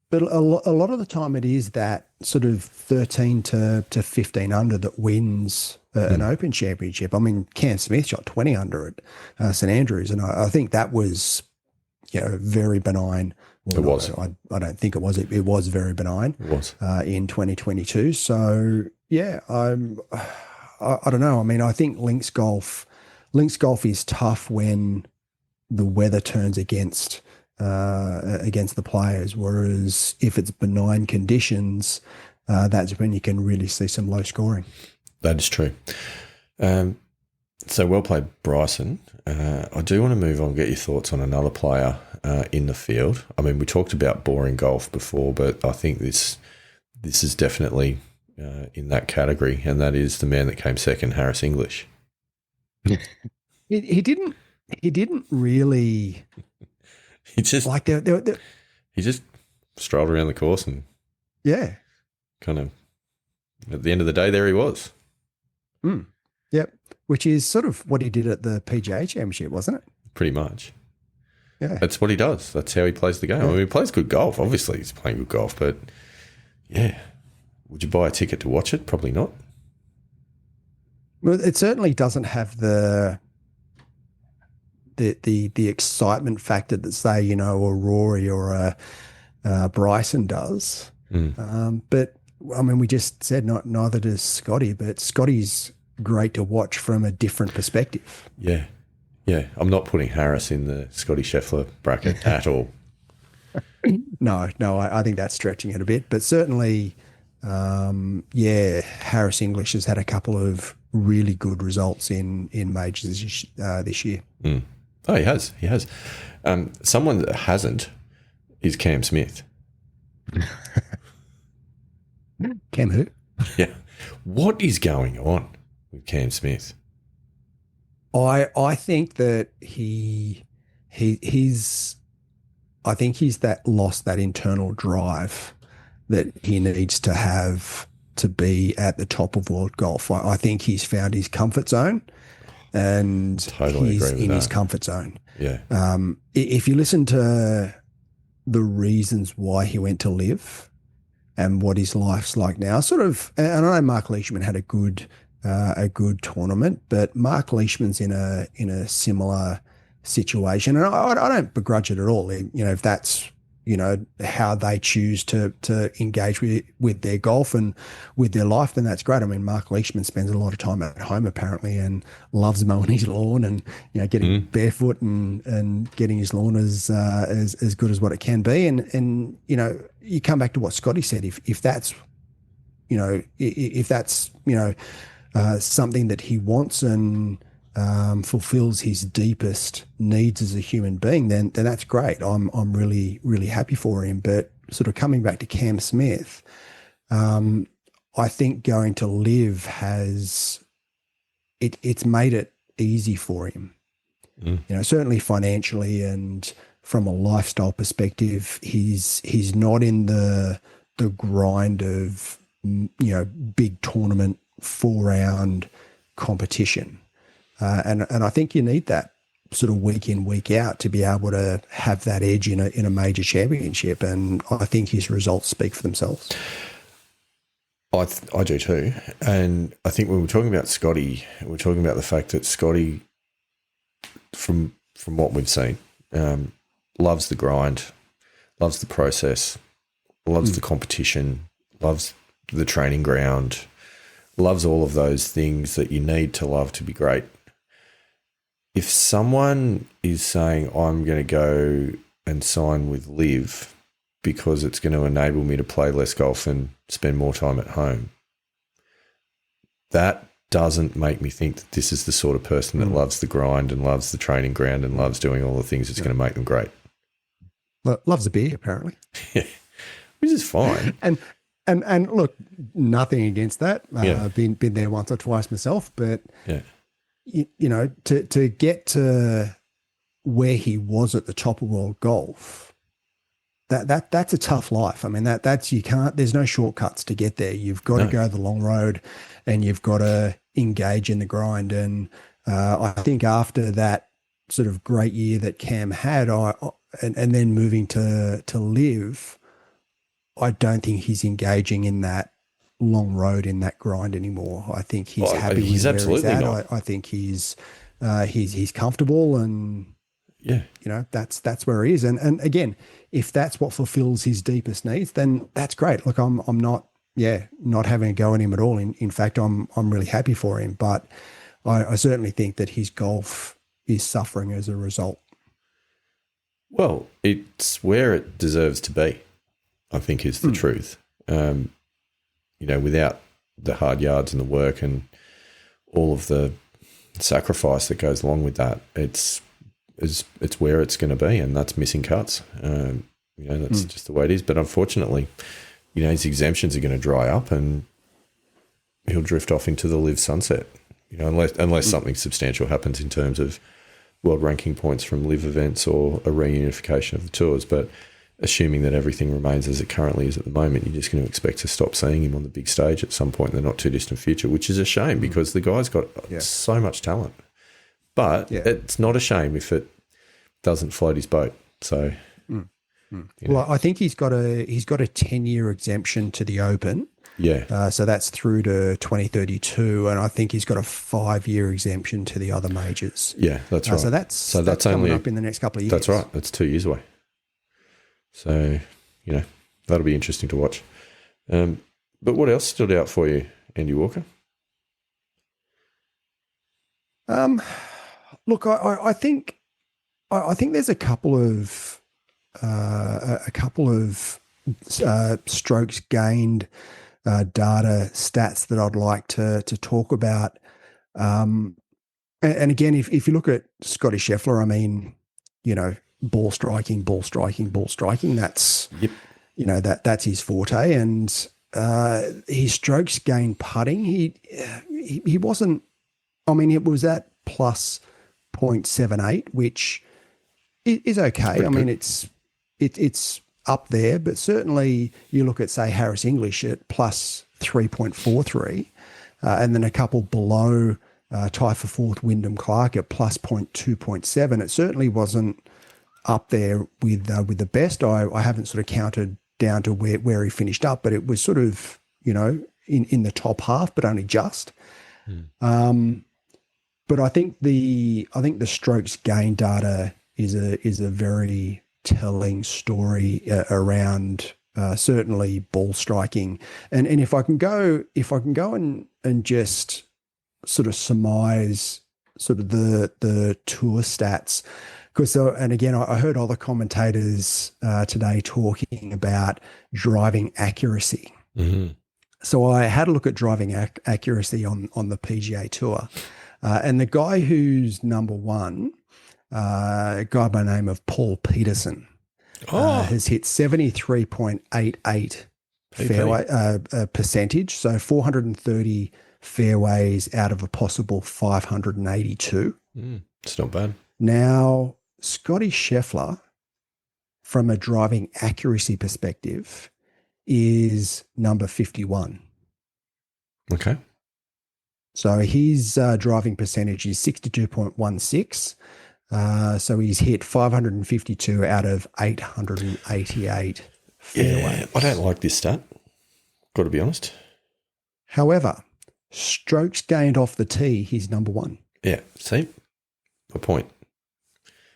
S2: But a lot of the time it is that sort of 13 to 15 under that wins an Open Championship. Cam Smith shot 20 under at St Andrews, and I think that was, very benign. Well,
S1: it was.
S2: I don't think it was. It was very benign.
S1: It was
S2: in 2022. So yeah, I don't know. I think links golf is tough when the weather turns against the players, whereas if it's benign conditions, that's when you can really see some low scoring.
S1: That is true. So well played, Bryson. I do want to move on, get your thoughts on another player in the field. I mean, we talked about boring golf before, but I think this is definitely in that category, and that is the man that came second, Harris English.
S2: He didn't really.
S1: He just
S2: like
S1: he just strolled around the course and kind of at the end of the day, there he was.
S2: Yep, which is sort of what he did at the PGA Championship, wasn't it?
S1: Pretty much.
S2: Yeah,
S1: that's what he does. That's how he plays the game. Yeah. I mean, he plays good golf. Obviously, he's playing good golf, but yeah, would you buy a ticket to watch it? Probably not.
S2: Well, it certainly doesn't have the excitement factor that, say, a Rory or a Bryson does. But I mean, we just said neither does Scottie, but Scottie's great to watch from a different perspective.
S1: Yeah. I'm not putting Harris in the Scottie Scheffler bracket at all.
S2: No, I think that's stretching it a bit, but certainly, Harris English has had a couple of really good results in majors this year.
S1: Oh, he has. Someone that hasn't is Cam Smith.
S2: Cam who?
S1: Yeah. What is going on with Cam Smith?
S2: I think that he's lost that internal drive that he needs to have to be at the top of world golf. I think he's found his comfort zone, and
S1: totally
S2: he's
S1: agree with
S2: in
S1: that.
S2: his comfort zone.
S1: Yeah.
S2: If you listen to the reasons why he went to live and what his life's like now, sort of, and I know Mark Leishman had a good tournament, but Mark Leishman's in a similar situation, and I don't begrudge it at all. If that's how they choose to engage with their golf and with their life, then that's great. I mean, Mark Leishman spends a lot of time at home apparently, and loves mowing his lawn and getting barefoot and getting his lawn as good as what it can be. And you come back to what Scottie said. If that's something that he wants and fulfills his deepest needs as a human being, then that's great. I'm really, really happy for him. But sort of coming back to Cam Smith, I think going to live it's made it easy for him. Certainly financially and from a lifestyle perspective, he's not in the grind of big tournament 4-round competition. And I think you need that sort of week in, week out to be able to have that edge in a major championship. And I think his results speak for themselves.
S1: I do too. And I think when we're talking about Scottie, we're talking about the fact that Scottie, from what we've seen, loves the grind, loves the process, loves the competition, loves the training ground, loves all of those things that you need to love to be great. If someone is saying, I'm going to go and sign with Liv because it's going to enable me to play less golf and spend more time at home, that doesn't make me think that this is the sort of person that loves the grind and loves the training ground and loves doing all the things that's going to make them great.
S2: Loves a beer, apparently.
S1: Yeah, which is fine.
S2: And look, nothing against that. I've been there once or twice myself, but to get to where he was at the top of world golf, that's a tough life. I mean, there's no shortcuts to get there. You've got to go the long road, and you've got to engage in the grind. And I think after that sort of great year that Cam had, and then moving to live, I don't think he's engaging in that long road, in that grind anymore. I think he's happy with where he's at. I think he's comfortable, and that's where he is. And again, if that's what fulfills his deepest needs, then that's great. Look, I'm not having a go at him at all. In fact, I'm really happy for him. But I certainly think that his golf is suffering as a result.
S1: Well, it's where it deserves to be, I think, is the truth. Without the hard yards and the work and all of the sacrifice that goes along with that, it's where it's going to be, and that's missing cuts. That's just the way it is. But unfortunately, his exemptions are going to dry up, and he'll drift off into the live sunset. Unless something substantial happens in terms of world ranking points from live events or a reunification of the tours. But assuming that everything remains as it currently is at the moment, you're just going to expect to stop seeing him on the big stage at some point in the not too distant future, which is a shame because the guy's got so much talent. But it's not a shame if it doesn't float his boat. So,
S2: Well, I think he's got a 10-year exemption to the Open.
S1: Yeah.
S2: So that's through to 2032, and I think he's got a 5-year exemption to the other majors.
S1: Yeah, that's right.
S2: So that's coming
S1: only
S2: up in the next couple of years.
S1: That's right. That's 2 years away. So, that'll be interesting to watch. But what else stood out for you, Andy Walker?
S2: Look, I think there's a couple of strokes gained data stats that I'd like to talk about. And again, if you look at Scottie Scheffler, I mean, ball striking. That's that's his forte, and his strokes gained putting. He wasn't. I mean, it was at plus 0.78, which is okay. I mean, it's up there, but certainly you look at, say, Harris English at plus 3.43, and then a couple below tie for fourth Wyndham Clark at plus 0.2.7. It certainly wasn't up there with the best. I haven't sort of counted down to where he finished up, but it was sort of in the top half, but only just. But I think the strokes gain data is a very telling story around certainly ball striking, and if I can go and just sort of surmise sort of the tour stats, because and again I heard other commentators today talking about driving accuracy. So I had a look at driving accuracy on the PGA Tour, and the guy who's number one, a guy by the name of Paul Peterson, has hit 73.88 fairway percentage, so 430 fairways out of a possible 582.
S1: It's not bad.
S2: Now, Scottie Scheffler, from a driving accuracy perspective, is number 51.
S1: Okay.
S2: So his driving percentage is 62.16. So he's hit 552 out of 888 fairways.
S1: Yeah, I don't like this stat, got to be honest.
S2: However, strokes gained off the tee, he's number one.
S1: Yeah, see? A point.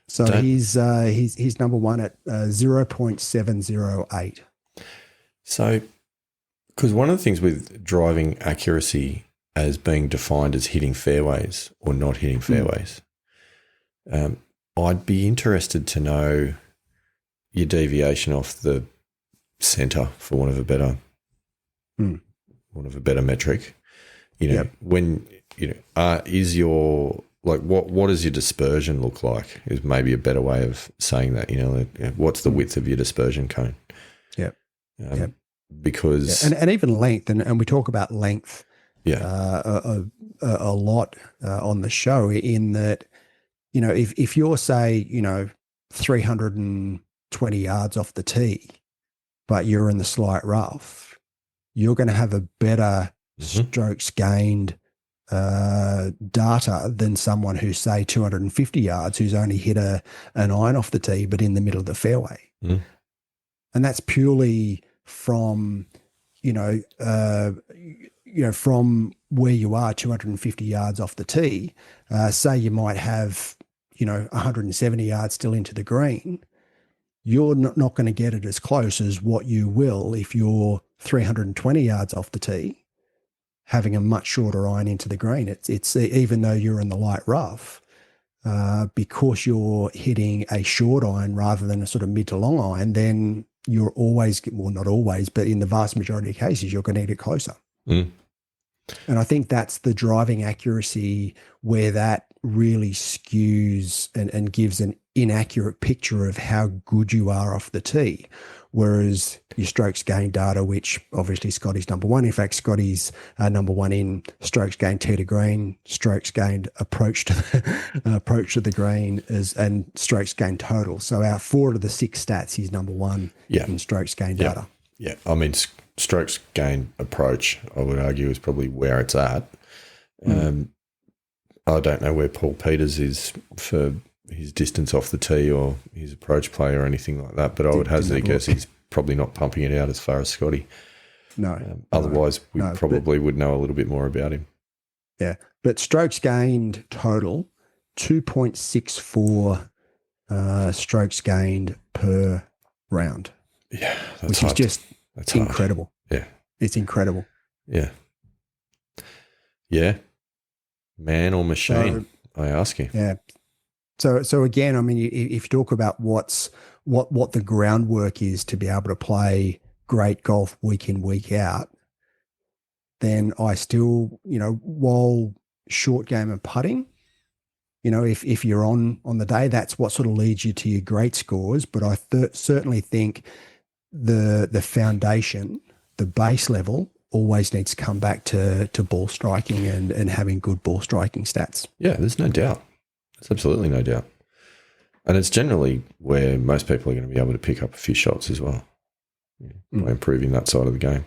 S2: So he's number one at 0.708.
S1: So, because one of the things with driving accuracy as being defined as hitting fairways or not hitting fairways, I'd be interested to know your deviation off the centre, for want of a better metric. When is your what does your dispersion look like? Is maybe a better way of saying that. What's the width of your dispersion cone? Because
S2: and even length, and we talk about length a lot on the show, in that if you're, say, 320 yards off the tee, but you're in the slight rough, you're going to have a better strokes gained data than someone who's, say, 250 yards, who's only hit an iron off the tee but in the middle of the fairway. And that's purely from from where you are 250 yards off the tee. Say you might have 170 yards still into the green, you're not going to get it as close as what you will if you're 320 yards off the tee, having a much shorter iron into the green. It's even though you're in the light rough, because you're hitting a short iron rather than a sort of mid to long iron, then you're always, well, not always, but in the vast majority of cases, you're going to hit it closer. And I think that's the driving accuracy where that really skews and gives an inaccurate picture of how good you are off the tee. Whereas your strokes gained data, which obviously Scotty's number one. In fact, Scotty's number one in strokes gained tee to green, strokes gained approach to the green and strokes gained total. So out 4 of the 6 stats, he's number one in strokes gained data.
S1: Yeah, I mean, strokes gained approach, I would argue, is probably where it's at. I don't know where Paul Peters is for his distance off the tee or his approach play or anything like that, but I would hazard a guess he's probably not pumping it out as far as Scotty.
S2: No.
S1: Otherwise, we probably would know a little bit more about him.
S2: Yeah, but strokes gained total, 2.64 strokes gained per round.
S1: Yeah,
S2: which is just incredible.
S1: Yeah.
S2: It's incredible.
S1: Yeah. Yeah. Man or machine, I ask you.
S2: Yeah. So again, I mean, if you talk about what the groundwork is to be able to play great golf week in, week out, then I still, while short game and putting, if you're on the day, that's what sort of leads you to your great scores. But I certainly think the foundation, the base level, always needs to come back to ball striking and having good ball striking stats.
S1: Yeah, there's no doubt. There's absolutely no doubt. And it's generally where most people are going to be able to pick up a few shots as well by improving that side of the game.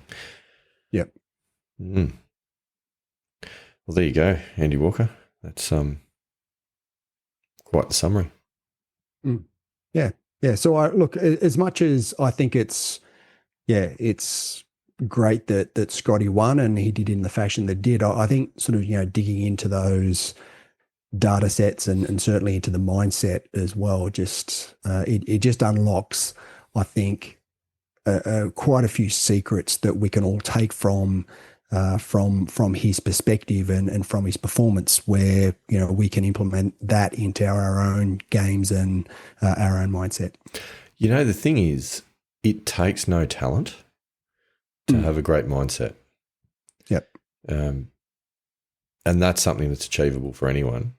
S2: Yep.
S1: Well, there you go, Andy Walker. That's quite the summary.
S2: Yeah. Yeah. So look, as much as I think it's great that Scotty won and he did in the fashion that did, I think sort of, digging into those data sets and certainly into the mindset as well, just it just unlocks, I think, quite a few secrets that we can all take from his perspective and from his performance, where we can implement that into our own games and our own mindset.
S1: The thing is, it takes no talent to have a great mindset.
S2: Yep.
S1: And that's something that's achievable for anyone.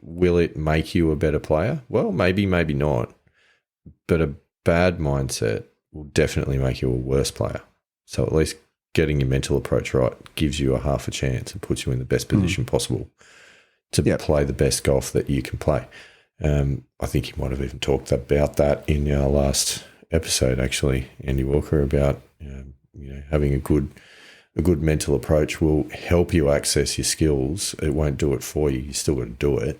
S1: Will it make you a better player? Well, maybe not. But a bad mindset will definitely make you a worse player. So at least getting your mental approach right gives you a half a chance and puts you in the best position possible to play the best golf that you can play. I think you might have even talked about that in our last episode, actually, Andy Walker, about having a good mental approach will help you access your skills. It won't do it for you. You still got to do it,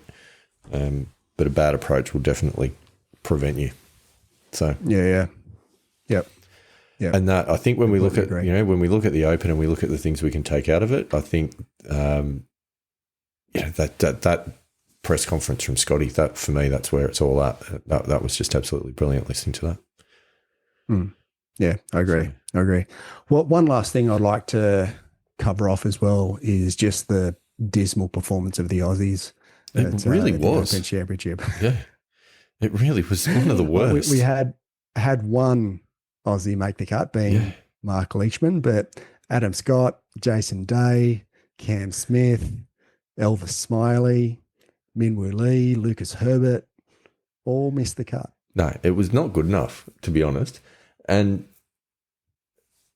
S1: but a bad approach will definitely prevent you. So
S2: yep.
S1: And that, I think, when we look at when we look at the Open and we look at the things we can take out of it, I think that press conference from Scotty, that for me, that's where it's all at. That was just absolutely brilliant listening to that.
S2: Yeah, I agree. Well, one last thing I'd like to cover off as well is just the dismal performance of the Aussies.
S1: It really was.
S2: The Open Championship.
S1: Yeah, it really was one of the worst.
S2: We had one Aussie make the cut, being Mark Leachman, but Adam Scott, Jason Day, Cam Smith, Elvis Smiley, Minwoo Lee, Lucas Herbert, all missed the cut.
S1: No, it was not good enough, to be honest. And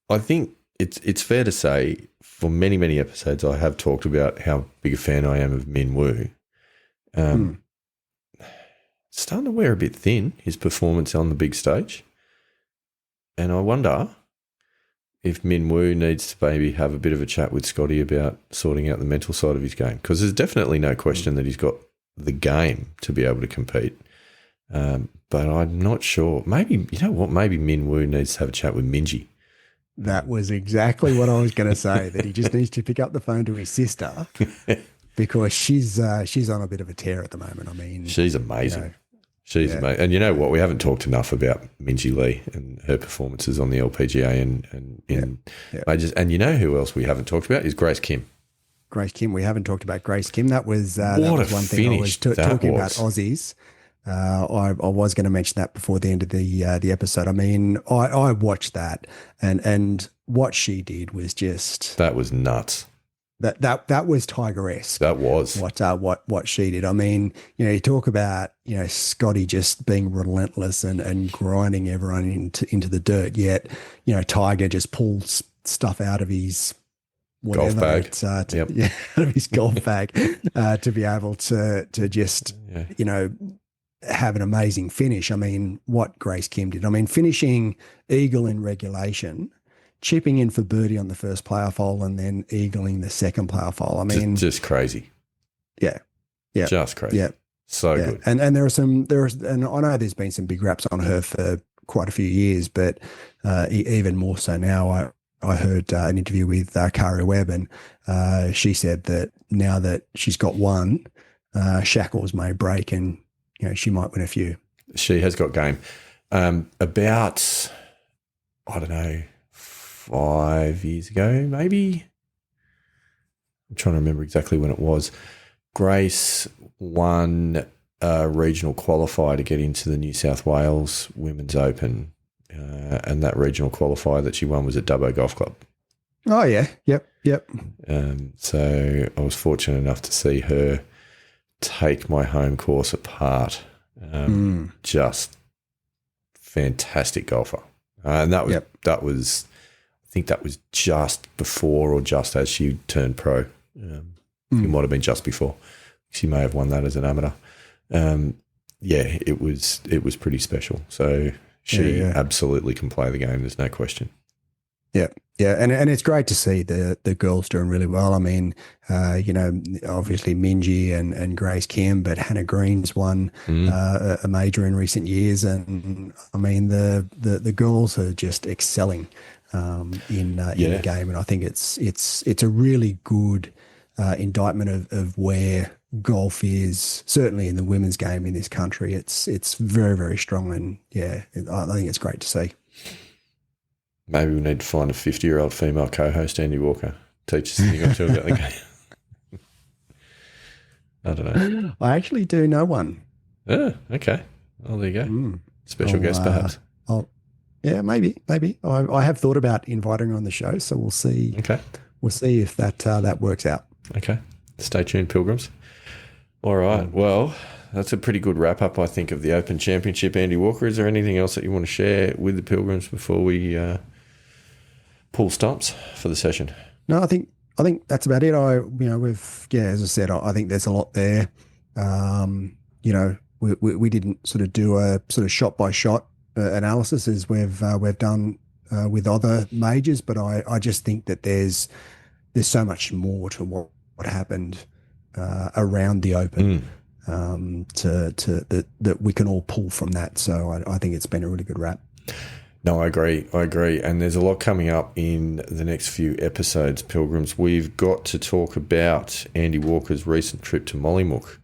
S1: I think it's fair to say, for many, many episodes, I have talked about how big a fan I am of Minwoo. Starting to wear a bit thin, his performance on the big stage. And I wonder if Minwoo needs to maybe have a bit of a chat with Scotty about sorting out the mental side of his game, because there's definitely no question that he's got the game to be able to compete. But I'm not sure. Maybe, maybe Minwoo needs to have a chat with Minji.
S2: That was exactly what I was going to say, that he just needs to pick up the phone to his sister because she's on a bit of a tear at the moment. I mean,
S1: she's amazing. She's amazing. And you know what? We haven't talked enough about Minji Lee and her performances on the LPGA and in majors. And you know who else we haven't talked about is Grace Kim.
S2: Grace Kim. We haven't talked about Grace Kim. That was one thing I was talking about Aussies. I was going to mention that before the end of the episode. I mean, I watched that, and what she did was just
S1: that was nuts.
S2: That was Tiger-esque.
S1: That was
S2: what she did. I mean, you talk about Scottie just being relentless and grinding everyone into the dirt. Yet Tiger just pulls stuff out of his
S1: golf bag,
S2: out of his golf bag to be able to just have an amazing finish. I mean, what Grace Kim did. I mean, finishing eagle in regulation, chipping in for birdie on the first playoff hole, and then eagling the second playoff hole. I mean,
S1: just crazy.
S2: Yeah,
S1: just crazy.
S2: Yeah,
S1: so good.
S2: And and I know there's been some big raps on her for quite a few years, but even more so now. I heard an interview with Kara Webb, and she said that now that she's got one, shackles may break, and she might win a few.
S1: She has got game. About, I don't know, 5 years ago, maybe. I'm trying to remember exactly when it was. Grace won a regional qualifier to get into the New South Wales Women's Open, and that regional qualifier that she won was at Dubbo Golf Club.
S2: Oh, yeah. Yep.
S1: So I was fortunate enough to see her take my home course apart. Just fantastic golfer. And that was, I think that was just before or just as she turned pro. It might have been just before. She may have won that as an amateur. It was pretty special. So she absolutely can play the game. There's no question.
S2: Yeah, and it's great to see the girls doing really well. I mean, obviously Minji and Grace Kim, but Hannah Green's won a major in recent years, and I mean the girls are just excelling in the game, and I think it's a really good indictment of where golf is, certainly in the women's game in this country. It's very, very strong, and I think it's great to see.
S1: Maybe we need to find a 50-year-old female co-host, Andy Walker, teach us a thing or two about the game. I don't know.
S2: I actually do know one.
S1: Oh, okay. Well, there you go. Special guest, perhaps.
S2: Maybe. I have thought about inviting her on the show, so we'll see.
S1: Okay.
S2: We'll see if that works out.
S1: Okay. Stay tuned, Pilgrims. All right. Well, that's a pretty good wrap-up, I think, of the Open Championship. Andy Walker, is there anything else that you want to share with the Pilgrims before we pull stumps for the session?
S2: No, I think that's about it. As I said, I think there's a lot there. We didn't sort of do a sort of shot by shot analysis as we've done with other majors, but I just think that there's so much more to what happened around the Open that we can all pull from that. So I think it's been a really good wrap.
S1: No, I agree. And there's a lot coming up in the next few episodes, Pilgrims. We've got to talk about Andy Walker's recent trip to Mollymook,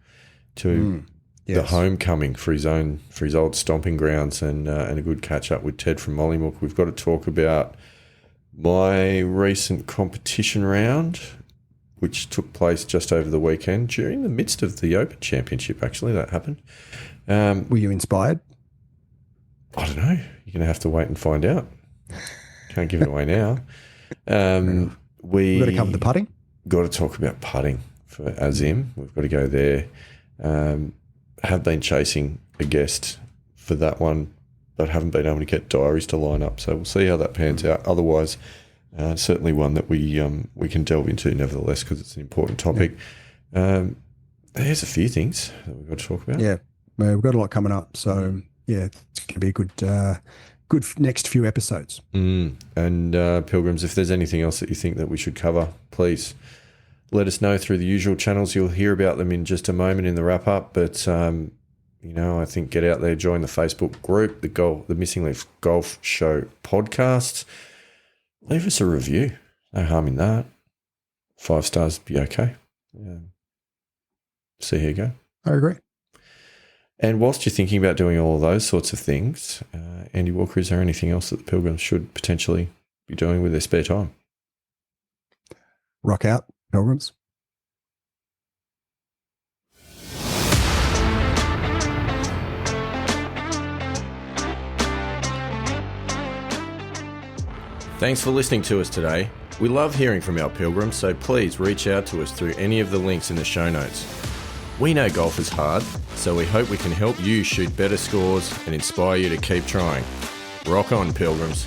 S1: to the homecoming for his old stomping grounds, and a good catch up with Ted from Mollymook. We've got to talk about my recent competition round, which took place just over the weekend during the midst of the Open Championship. Actually, that happened.
S2: Were you inspired?
S1: I don't know. You're going to have to wait and find out. Can't give it away now. We've
S2: got to cover the putting.
S1: Got to talk about putting for Azim. We've got to go there. Have been chasing a guest for that one, but haven't been able to get diaries to line up. So we'll see how that pans out. Otherwise, certainly one that we can delve into nevertheless, because it's an important topic. There's a few things that we've got to talk about.
S2: Yeah, we've got a lot coming up. So it's going to be a good next few episodes.
S1: And Pilgrims, if there's anything else that you think that we should cover, please let us know through the usual channels. You'll hear about them in just a moment in the wrap up. But I think get out there, join the Facebook group, the Missing Leaf Golf Show podcasts. Leave us a review. No harm in that. 5 stars be okay. See how you go.
S2: I agree.
S1: And whilst you're thinking about doing all of those sorts of things, Andy Walker, is there anything else that the Pilgrims should potentially be doing with their spare time?
S2: Rock out, Pilgrims.
S1: Thanks for listening to us today. We love hearing from our pilgrims, so please reach out to us through any of the links in the show notes. We know golf is hard, so we hope we can help you shoot better scores and inspire you to keep trying. Rock on, pilgrims.